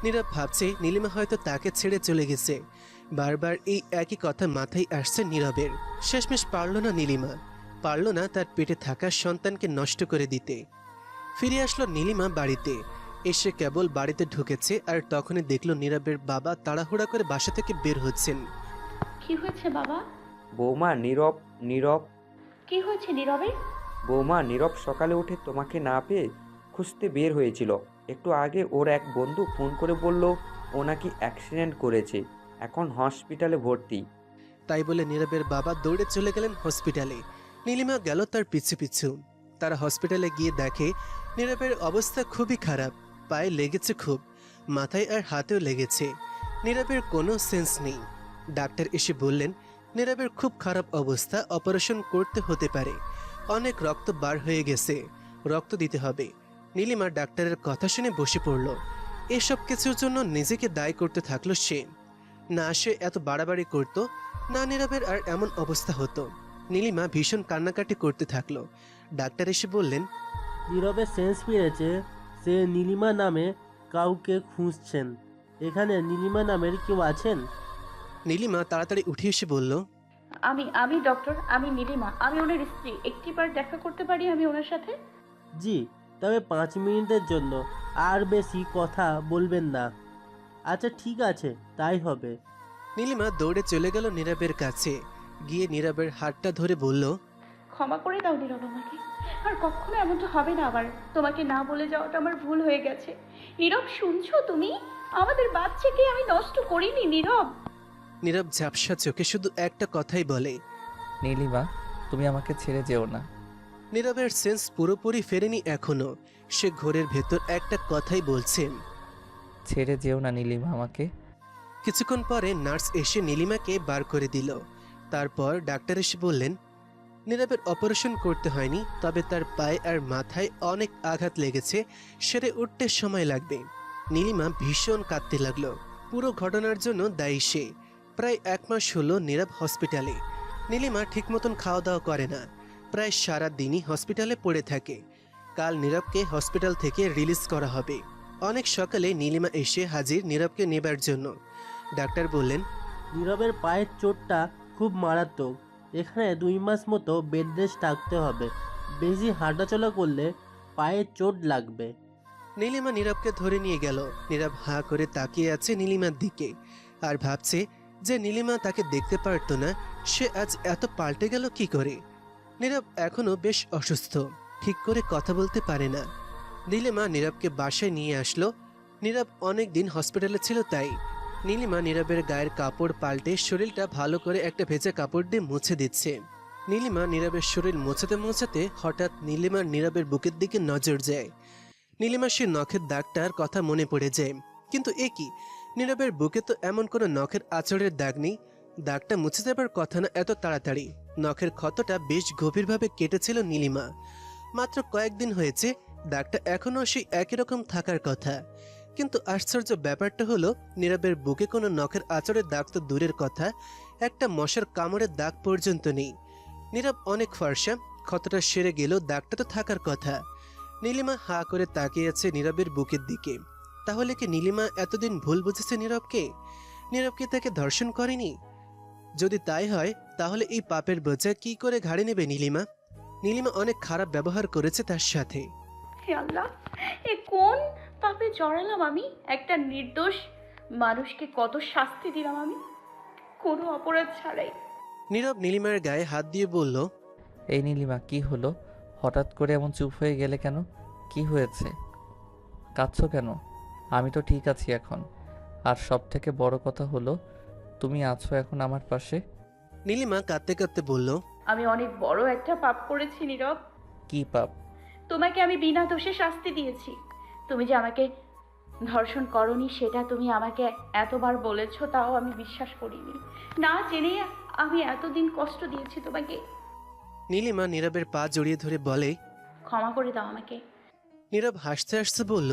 নীরব ভাবছে নীলিমা হয়তো তাকে ছেড়ে চলে গেছে। বারবার এই একই কথা মাথায় আসছে নীরবের। শেষমেশ পারল না নীলিমা, পারল না তার পেটে থাকা সন্তানকে নষ্ট করে দিতে। ফিরে আসলো নীলিমা বাড়িতে। এসে কেবল বাড়িতে ঢুকেছে আর তখনই দেখলো নীরবের বাবা তাড়াহুড়া করে বাসা থেকে বের হচ্ছেন। কি হয়েছে বাবা? বৌমা, নীরব। কি হয়েছে নীরবের? বৌমা, নীরব সকালে উঠে তোমাকে না পেয়ে খুঁজতে বের হয়েছিল। একটু আগে ওর এক বন্ধু ফোন করে বলল ও নাকি অ্যাক্সিডেন্ট করেছে, এখন হসপিটালে ভর্তি। তাই বলে নীরবের বাবা দৌড়ে চলে গেলেন হসপিটালে। নীলিমা গেল তার পিছু পিছু। তারা হসপিটালে গিয়ে দেখে নীরবের অবস্থা খুবই খারাপ। পায়ে লেগেছে খুব, মাথায় আর হাতেও লেগেছে। নীরবের কোনো সেন্স নেই। ডাক্তার এসে বললেন নীরবের খুব খারাপ অবস্থা, অপারেশন করতে হতে পারে। অনেক রক্ত বার হয়ে গেছে, রক্ত দিতে হবে। নীলিমা ডাক্তারের কথা শুনে বসে পড়ল। এসব কিছুর জন্য নিজেকে দায়ী করতে থাকলো সে। না সে এত বাড়াবাড়ি করতো, না নীরবের আর এমন অবস্থা হতো। নীলিমা ভীষণ কান্নাকাটি করতে থাকলো। ডাক্তার এসে বললেন, নীরবের সেন্স ফিরেছে, সে নীলিমা নামে কাউকে খুঁজছেন। এখানে নীলিমা নামের কেউ আছেন? নীলিমা তাড়াতাড়ি উঠে এসে বলল, আমি ডক্টর, আমি নীলিমা, আমি ওনার স্ত্রী। একটিবার দেখা করতে পারি আমি ওনার সাথে? জি, তবে 5 মিনিটের জন্য, আর বেশি কথা বলবেন না। আচ্ছা ঠিক আছে, তাই হবে। নীলিমা দৌড়ে চলে গেল নীরবের কাছে। গিয়ে নীরবের হাতটা ধরে বলল, ক্ষমা করে দাও নীরব আমাকে। আর কখনো এমনটা হবে না আবার। তোমাকে না বলে যাওয়াটা আমার ভুল হয়ে গেছে। নীরব শুনছো তুমি? আমাদের বাচ্চাকে আমি নষ্ট করিনি নীরব। নীরব ঝাপসা চোখে শুধু একটা কথাই বলে, নীলিমা, তুমি আমাকে ছেড়ে যেও না। নীরবের সেন্স পুরোপুরি ফেরেনি এখনো। সে ঘোরের ভেতর একটা কথাই বলছে, ছেড়ে যেও না নীলিমা আমাকে। কিছুক্ষণ পরে নার্স এসে নীলিমাকে বার করে দিল। তারপর ডাক্তার এসে বললেন নীরবের অপারেশন করতে হয়নি, তবে তার পায়ে আর মাথায় অনেক আঘাত লেগেছে, সেরে উঠতে সময় লাগবে। নীলিমা ভীষণ কাঁদতে লাগলো। পুরো ঘটনার জন্য দায়ী সে। প্রায় 1 মাস হলো নীরব হসপিটালে। নীলিমা ঠিক মতন খাওয়া দাওয়া করে না, প্রায় সারা দিনই হসপিটালে পড়ে থাকে। কাল নীরবকে হসপিটাল থেকে রিলিজ করা হবে। অনেক সকালে নীলিমা এসে হাজির নীরবকে নেবার জন্য। ডাক্তার বললেন, নীরবের পায়ের চোটটা খুব মারাত্মক। এখানে 2 মাস মতো বেড রেস্ট থাকতে হবে। বেশি হাঁটাচলা করলে পায়ে চোট লাগবে। নীলিমা নীরবকে ধরে নিয়ে গেল। নীরব হাঁ করে তাকিয়ে আছে নীলিমার দিকে আর ভাবছে যে নীলিমা তাকে দেখতে পারতো না, সে আজ এত পাল্টে গেল কি করে। নীরব এখনো বেশ অসুস্থ, ঠিক করে কথা বলতে পারে না। নীলিমা নীরবকে বাসায় নিয়ে আসলো। নীরব অনেক দিন হসপিটালে ছিল তাই। নীলিমা নীরবের গায়ের কাপড় পাল্টে শরীরটা ভালো করে একটা ভেজা কাপড় দিয়ে মুছে দিচ্ছে। নীলিমা নীরবের শরীর মোছাতে মোছাতে হঠাৎ নীলিমার নীরবের বুকের দিকে নজর যায়। নীলিমা সে নখের দাগটার কথা মনে পড়ে যায়, কিন্তু এ কি, নীরবের বুকে তো এমন কোনো নখের আঁচড়ের দাগ নেই। দাগটা মুছে যাবার কথা না এত তাড়াতাড়ি। নখের ক্ষতটা বেশ গভীরভাবে কেটেছিল নীলিমা। মাত্র কয়েকদিন হয়েছে, দাগটা এখনও সেই একই রকম থাকার কথা। কিন্তু আশ্চর্য ব্যাপারটা হলো, নীরবের বুকে কোনো নখের আঁচড়ের দাগ তো দূরের কথা, একটা মশার কামড়ের দাগ পর্যন্ত নেই। নীরব অনেক ফর্সা, ক্ষতটা সেরে গেলেও দাগটা তো থাকার কথা। নীলিমা হাঁ করে তাকিয়ে আছে নীরবের বুকের দিকে। তাহলে কি নীলিমা এতদিন ভুল বুঝেছে নীরবকে? নীরবকে তাকে ধর্ষণ করেনি? যদি তাই হয় তাহলে এই পাপের বোঝা কি করে ঘাড়ে নেবে নীলিমা? নীলিমা অনেক খারাপ ব্যবহার করেছে তার সাথে। হে আল্লাহ, এ কোন পাপে জড়ালাম আমি? একটা নির্দোষ মানুষকে কত শাস্তি দিলাম আমি, কোনো অপরাধ ছাড়াই। নীরব নীলিমার গায়ে হাত দিয়ে বলল, এই নীলিমা, কি হলো? হঠাৎ করে এমন চুপ হয়ে গেলে কেন? কি হয়েছে? কাঁদছো কেন? আমি তো ঠিক আছি এখন। আর সব থেকে বড় কথা হলো, তুমি আছো এখন আমার পাশে। নীলিমা কাঁদতে কাঁদতে বলল, আমি অনেক বড় একটা পাপ করেছি নীরব। কি পাপ? তোমাকে আমি বিনা দোষে শাস্তি দিয়েছি। তুমি যে আমাকে ধর্ষণ করনি সেটা তুমি আমাকে এতবার বলেছো, তাও আমি বিশ্বাস করিনি। না জেনে আমি এতদিন কষ্ট দিয়েছি তোমাকে। নীলিমা নীরবের পা জড়িয়ে ধরে বলে, ক্ষমা করে দাও আমাকে। নীরব হাসতে হাসতে বলল,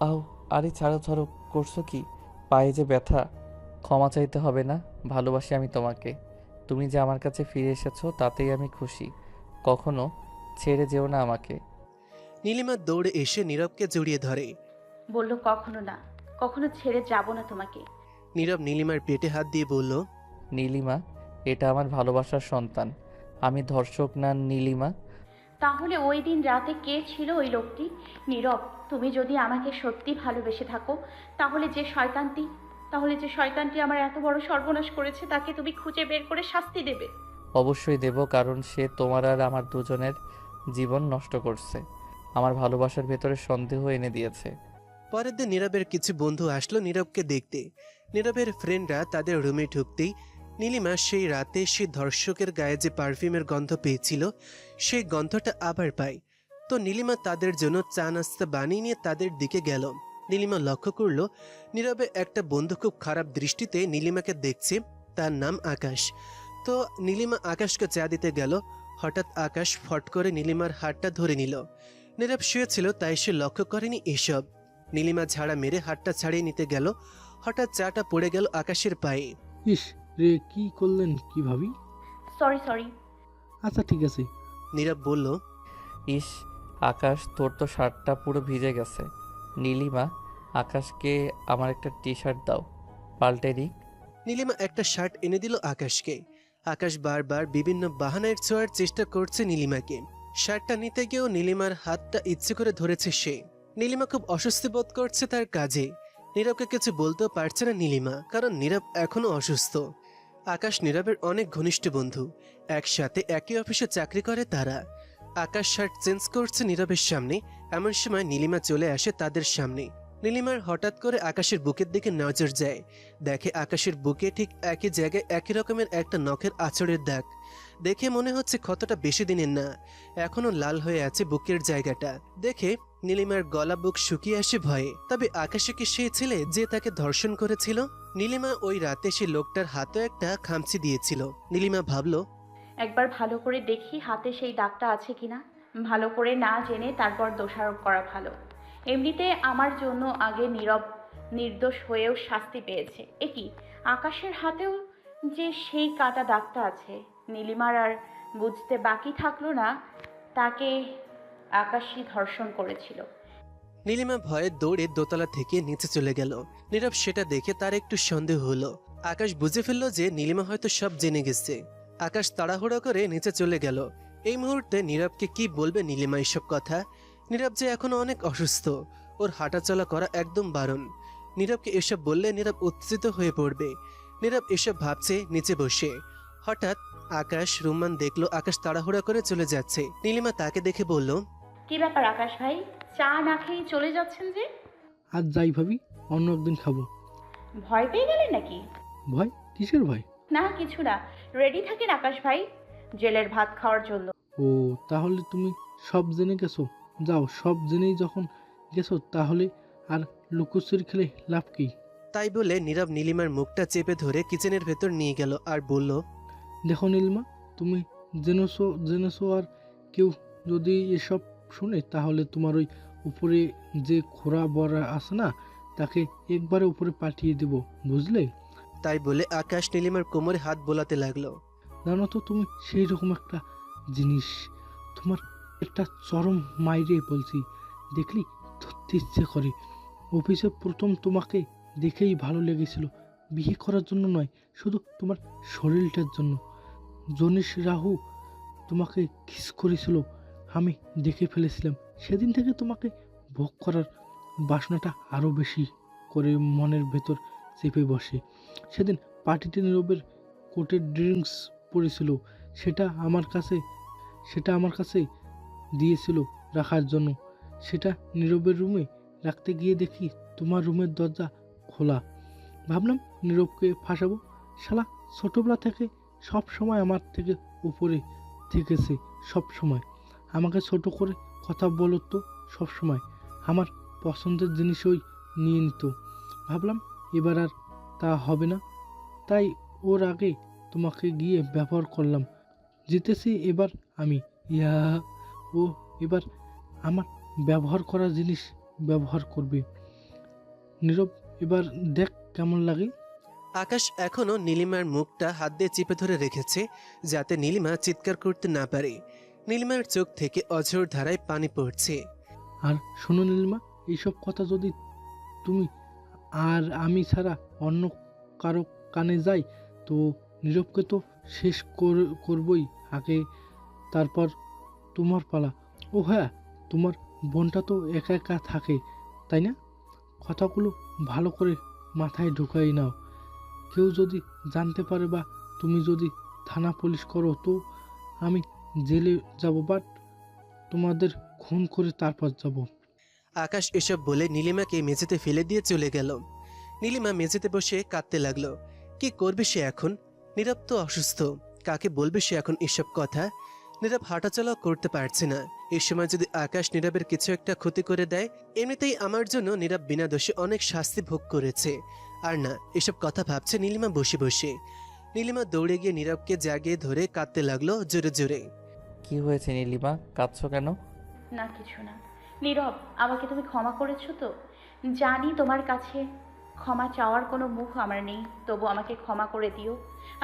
আও, আরে ছাড়ো ছাড়ো, করছো কি? পায়ে যে ব্যথা। ক্ষমা চাইতে হবে না, ভালোবাসি আমি তোমাকে। তুমি যে আমার কাছে ফিরে এসেছো তাতেই আমি খুশি। কখনো ছেড়ে যেও না আমাকে। নীলিমা দৌড়ে এসে নীরবকে জড়িয়ে ধরে। বললো কখনো না, কখনো ছেড়ে যাব না তোমাকে। নীরব নীলিমার পেটে হাত দিয়ে বলল, নীলিমা, এটা আমার ভালোবাসার সন্তান। আমি ধর্ষক না নীলিমা। তাহলে ওই দিন রাতে কে ছিল ওই লোকটি? নীরব, তুমি যদি আমাকে সত্যি ভালোবেসে থাকো তাহলে যে শয়তানটি আমার এত বড় সর্বনাশ করেছে তাকে তুমি খুঁজে বের করে শাস্তি দেবে। অবশ্যই দেব, কারণ সে তোমার আর আমার দুজনের জীবন নষ্ট করছে। আমার ভালোবাসার ভেতরে সন্দেহ এনে দিয়েছে। পরের দিন নীরবের কিছু বন্ধু আসলো নীরবকে দেখতে। নীরবের ফ্রেন্ডরা তাদের রুমে ঢুকতেই নীলিমা সেই রাতে সে ধর্ষকের গায়ে যে পারফিউমের গন্ধ পেয়েছিল সেই গন্ধটা আবার পায়। তো নীলিমা তাদের জন্য চা নাস্তা বানিয়ে নিয়ে তাদের দিকে গেল। নীলিমা লক্ষ্য করলো নীরবে একটা বন্ধু খুব খারাপ দৃষ্টিতে নীলিমাকে দেখছে। তার নাম আকাশ। তো নীলিমা আকাশকে চা দিতে গেল। হঠাৎ আকাশ ফট করে নীলিমার হাতটা ধরে নিল। নীরব শুয়েছিল তাই সে লক্ষ্য করেনি এসব। নীলিমা ঝাড়া মেরে হাতটা ছাড়িয়ে নিতে গেল। হঠাৎ চাটা পড়ে গেল আকাশের পায়ে। ইস রে, কি করলেন কি ভাবি? সরি। আচ্ছা ঠিক আছে। নীরব বলল, ইস আকাশ, তোর তো শার্টটা পুরো ভিজে গেছে। নীলিমা, আকাশকে আমার একটা টি শার্ট দাও, পাল্টে দিই। নীলিমা একটা শার্ট এনে দিল আকাশকে। আকাশ বারবার বিভিন্ন বাহানার ছোঁয়ার চেষ্টা করছে নীলিমাকে। শার্টটা নিতে গিয়েও নীলিমার হাতটা ইচ্ছে করে ধরেছে সে। নীলিমা খুব অস্বস্তি বোধ করছে তার কাজে। নীরবকে কিছু বলতেও পারছে না নীলিমা, কারণ নীরব এখনো অসুস্থ। আকাশ নীরবের অনেক ঘনিষ্ঠ বন্ধু, একসাথে একই অফিসে চাকরি করে তারা। আকাশ শার্ট চেঞ্জ করছে নীরবের সামনে, এমন সময় নীলিমা চলে আসে তাদের সামনে। নীলিমার হঠাৎ করে আকাশের বুকের দিকে নজর যায়। দেখে আকাশের বুকে ঠিক একই জায়গায় একই রকমের একটা নখের আঁচড়ের দাগ। দেখে মনে হচ্ছে ক্ষতটা বেশি দিনের না, এখনো লাল হয়ে আছে বুকের জায়গাটা। দেখে নীলিমার গলা বুক শুকিয়ে আসে ভয়ে। তবে আকাশে কি সেই ছেলে যে তাকে ধর্ষণ করেছিল? নীলিমা ওই রাতে সে লোকটার হাতে একটা খামচি দিয়েছিল। নীলিমা ভাবলো, একবার ভালো করে দেখি হাতে সেই দাগটা আছে কিনা। ভালো করে না জেনে তারপর দোষারোপ করা ভালো। এমনিতে আমার জন্য আগে নীরব নির্দোষ হয়েও শাস্তি পেয়েছে। এ কি, আকাশের হাতেও যে সেই কাটা দাগটা আছে। নীলিমার আর বুঝতে বাকি থাকলো না তাকে আকাশই ধর্ষণ করেছিল। নীলিমা ভয়ে দৌড়ে দোতলা থেকে নিচে চলে গেল। নীরব সেটা দেখে তার একটু সন্দেহ হলো। আকাশ বুঝে ফেলল যে নীলিমা হয়তো সব জেনে গেছে। আকাশ তাড়াহুড়ো করে নিচে চলে গেল। এই মুহূর্তে নীরবকে কি বলবে নীলিমা এসব কথা? নীরব যে এখনো অনেক অসুস্থ, ওর হাঁটাচলা করা একদম বারণ। নীরবকে এসব বললে নীরব উত্তেজিত হয়ে পড়বে। নীরব এসব ভাবছে নিচে বসে। হঠাৎ আকাশ রুম্মান দেখলো আকাশ তাড়াহুড়া করে চলে যাচ্ছে। নীলিমা তাকে দেখে বলল, কি ব্যাপার আকাশ ভাই, চা না খেয়ে চলে যাচ্ছেন যে? আজ যাই ভাবি, অন্য একদিন খাবো। ভয় পেয়ে গেলেন নাকি? ভয়? কিসের ভয়? না কিছু না, রেডি থাকেন আকাশ ভাই জেলের ভাত খাওয়ার জন্য। ও, তাহলে তুমি সব জেনে গেছো? যাও, সব জেনেই যখন গেছো তাহলে আর লুকোচুরি খেলে লাভ কি? তাই বলে নীরব নীলিমার মুখটা চেপে ধরে কিচেনের ভেতর নিয়ে গেল আর বলল, দেখো নীলিমা, তুমি জেনেছো আর কেউ যদি এসব শুনে তাহলে তোমার ওই উপরে যে খোরা বড়া আছে না, তাকে একবারে উপরে পাঠিয়ে দেব, বুঝলে? তাই বলে আকাশ নীলিমার কোমরে হাত বোলাতে লাগলো। জানো তো তুমি সেই রকম একটা জিনিস, তোমার একটা চরম মাইরে বলছি, দেখলি ধরতে ইচ্ছে করে। অফিসে প্রথম তোমাকে দেখেই ভালো লেগেছিল, বিয়ে করার জন্য নয়, শুধু তোমার শরীরটার জন্য। জনিশ রাহু তোমাকে কিস করেছিল, আমি দেখে ফেলেছিলাম। সেদিন থেকে তোমাকে ভোগ করার বাসনাটা আরও বেশি করে মনের ভেতর চেপে বসে। সেদিন পার্টিতে নীরবের কোটের ড্রিঙ্কস পড়েছিল, সেটা আমার কাছে দিয়েছিল রাখার জন্য। সেটা নীরবের রুমে রাখতে গিয়ে দেখি তোমার রুমের দরজা খোলা। ভাবলাম নীরবকে ফাঁসাবো। শালা ছোটবেলা থেকে সব সময় আমার থেকে উপরে থেকেছে, সব সময় আমাকে ছোট করে কথা বলতো, সব সময় আমার পছন্দের জিনিসই নিয়ে নিত। ভাবলাম এবার আর তা হবে না, তাই ওর আগে তোমাকে গিয়ে ব্যবহার করলাম। জিতেছি এবার আমি। ইয়া, ও এবার আমার ব্যবহার করা জিনিস ব্যবহার করবে। নীরব, এবার দেখ কেমন লাগে। আকাশ এখনো নীলিমার মুখটা হাত দিয়ে চেপে ধরে রেখেছে যাতে নীলিমা চিৎকার করতে না পারে। নীলিমার চোখ থেকে অঝোর ধারায় পানি পড়ছে। আর শোনো নীলিমা, এইসব কথা যদি তুমি আর আমি ছাড়া অন্য কারো কানে যায় তো নীরবকে তো শেষ করবই আগে, তারপর তোমার পালা। ও হ্যাঁ, তোমার বোনটা তো একা একা থাকে, তাই না? কথাগুলো ভালো করে মাথায় ঢুকাই নাও। কেউ যদি জানতে পারে বা তুমি যদি থানা পুলিশ করো তো আমি জেলে যাব, বাট তোমাদের খুন করে তারপর যাব। আকাশ এসব বলে নীলিমাকে মেঝেতে ফেলে দিয়ে চলে গেল। নীলিমা মেঝেতে বসে কাঁদতে লাগলো। কি করবে সে এখন? নীরব তো অসুস্থ, কাকে বলবে সে এখন এসব কথা? নীরব হাঁটাচলাও করতে পারছে না। এই সময় যদি আকাশ নীরবের কিছু একটা ক্ষতি করে দেয়, এমনিতেই আমার জন্য নীরব বিনা দোষে অনেক শাস্তি ভোগ করেছে। আর না, এসব কথা ভাবছে নীলিমা বসে বসে। নীলিমা দৌড়ে গিয়ে নীরবকে জাগিয়ে ধরে কাঁদতে লাগলো জোরে জোরে। কি হয়েছে নীলিমা, কাঁদছো কেন? না কিছু না। নীরব, আমাকে তুমি ক্ষমা করেছো তো? জানি তোমার কাছে ক্ষমা চাওয়ার কোনো মুখ আমার নেই, তবু আমাকে ক্ষমা করে দিও।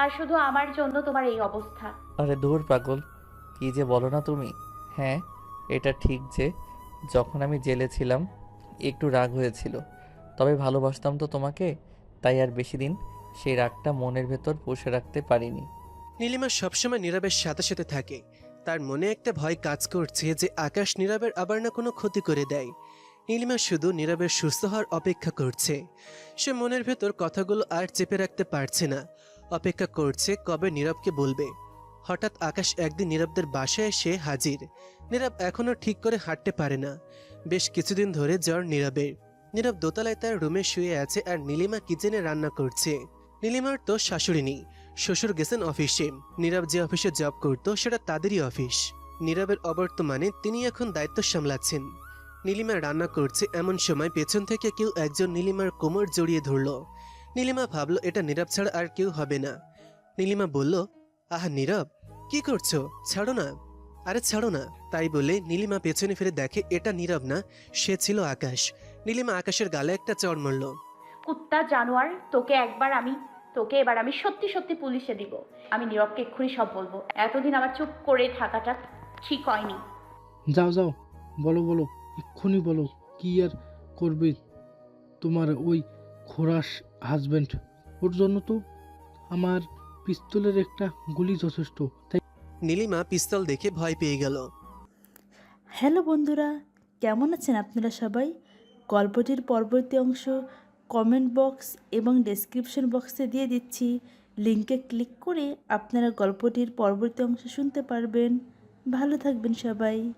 আর শুধু আমার জন্য তোমার এই অবস্থা। আরে দূর পাগল, কি যে বলো না তুমি। হ্যাঁ, এটা ঠিক যে যখন আমি জেলে ছিলাম একটু রাগ হয়েছিল, তবে ভালোবাসতাম তো তোমাকে, তাই আর বেশি দিন সেই রাগটা মনের ভেতর পুষে রাখতে পারিনি। নীলিমা সবসময় নীরবের সাথে সাথে থাকে। তার মনে একটা ভয় কাজ করছে যে আকাশ নীরবের আবার না কোনো ক্ষতি করে দেয়। নীলিমা শুধু নীরবের সুস্থ হওয়ার অপেক্ষা করছে। সে মনের ভেতর কথাগুলো আর চেপে রাখতে পারছে না, অপেক্ষা করছে কবে নীরবকে বলবে। হঠাৎ আকাশ একদিন নীরবদের বাসায় এসে হাজির। নীরব এখনো ঠিক করে হাঁটতে পারে না, বেশ কিছুদিন ধরে জ্বর নীরবের। নীরব দোতলায় তার রুমে শুয়ে আছে আর নীলিমা কিচেনে রান্না করছে। নীলিমার তো শাশুড়ি নেই, শ্বশুর গেছেন অফিসে। নীরব যে অফিসে জব করতো সেটা তাদেরই অফিস। নীরবের অবর্তমানে তিনি এখন দায়িত্ব সামলাচ্ছেন। নীলিমা রান্না করছে, এমন সময় পেছন থেকে কেউ একজন নীলিমার কোমর জড়িয়ে ধরল। নীলিমা ভাবলো এটা নীরব ছাড়া আর কেউ হবে না। নীলিমা বলল, আহা নীরব, কি করছো? ছাড়ো না, আরে ছাড়ো না। তাই বলে নীলিমা পেছনে ফিরে দেখে এটা নীরব না, সে ছিল আকাশ। নীলিমা আকাশের গালে একটা চড় মারল। কুত্তা জানোয়ার, তোকে একবার আমি তোকে এবার আমি সত্যি সত্যি পুলিশে দিব। আমি নীরবকে এক্ষুনি সব বলবো। এতদিন আমার চুপ করে থাকাটা ঠিক হয়নি। যাও যাও, বলো বলো, এক্ষুনি বলো, কি আর করবে তোমার ওই খোরাস হাজবেন্ড? ওর জন্য তো আমার পিস্তলের একটা গুলি যথেষ্ট। তাই নীলিমা পিস্তল দেখে ভয় পেয়ে গেল। হ্যালো বন্ধুরা, কেমন আছেন আপনারা সবাই? গল্পটির পরবর্তী অংশ কমেন্ট বক্স এবং ডেসক্রিপশন বক্সে দিয়ে দিচ্ছি। লিঙ্কে ক্লিক করে আপনারা গল্পটির পরবর্তী অংশ শুনতে পারবেন। ভালো থাকবেন সবাই।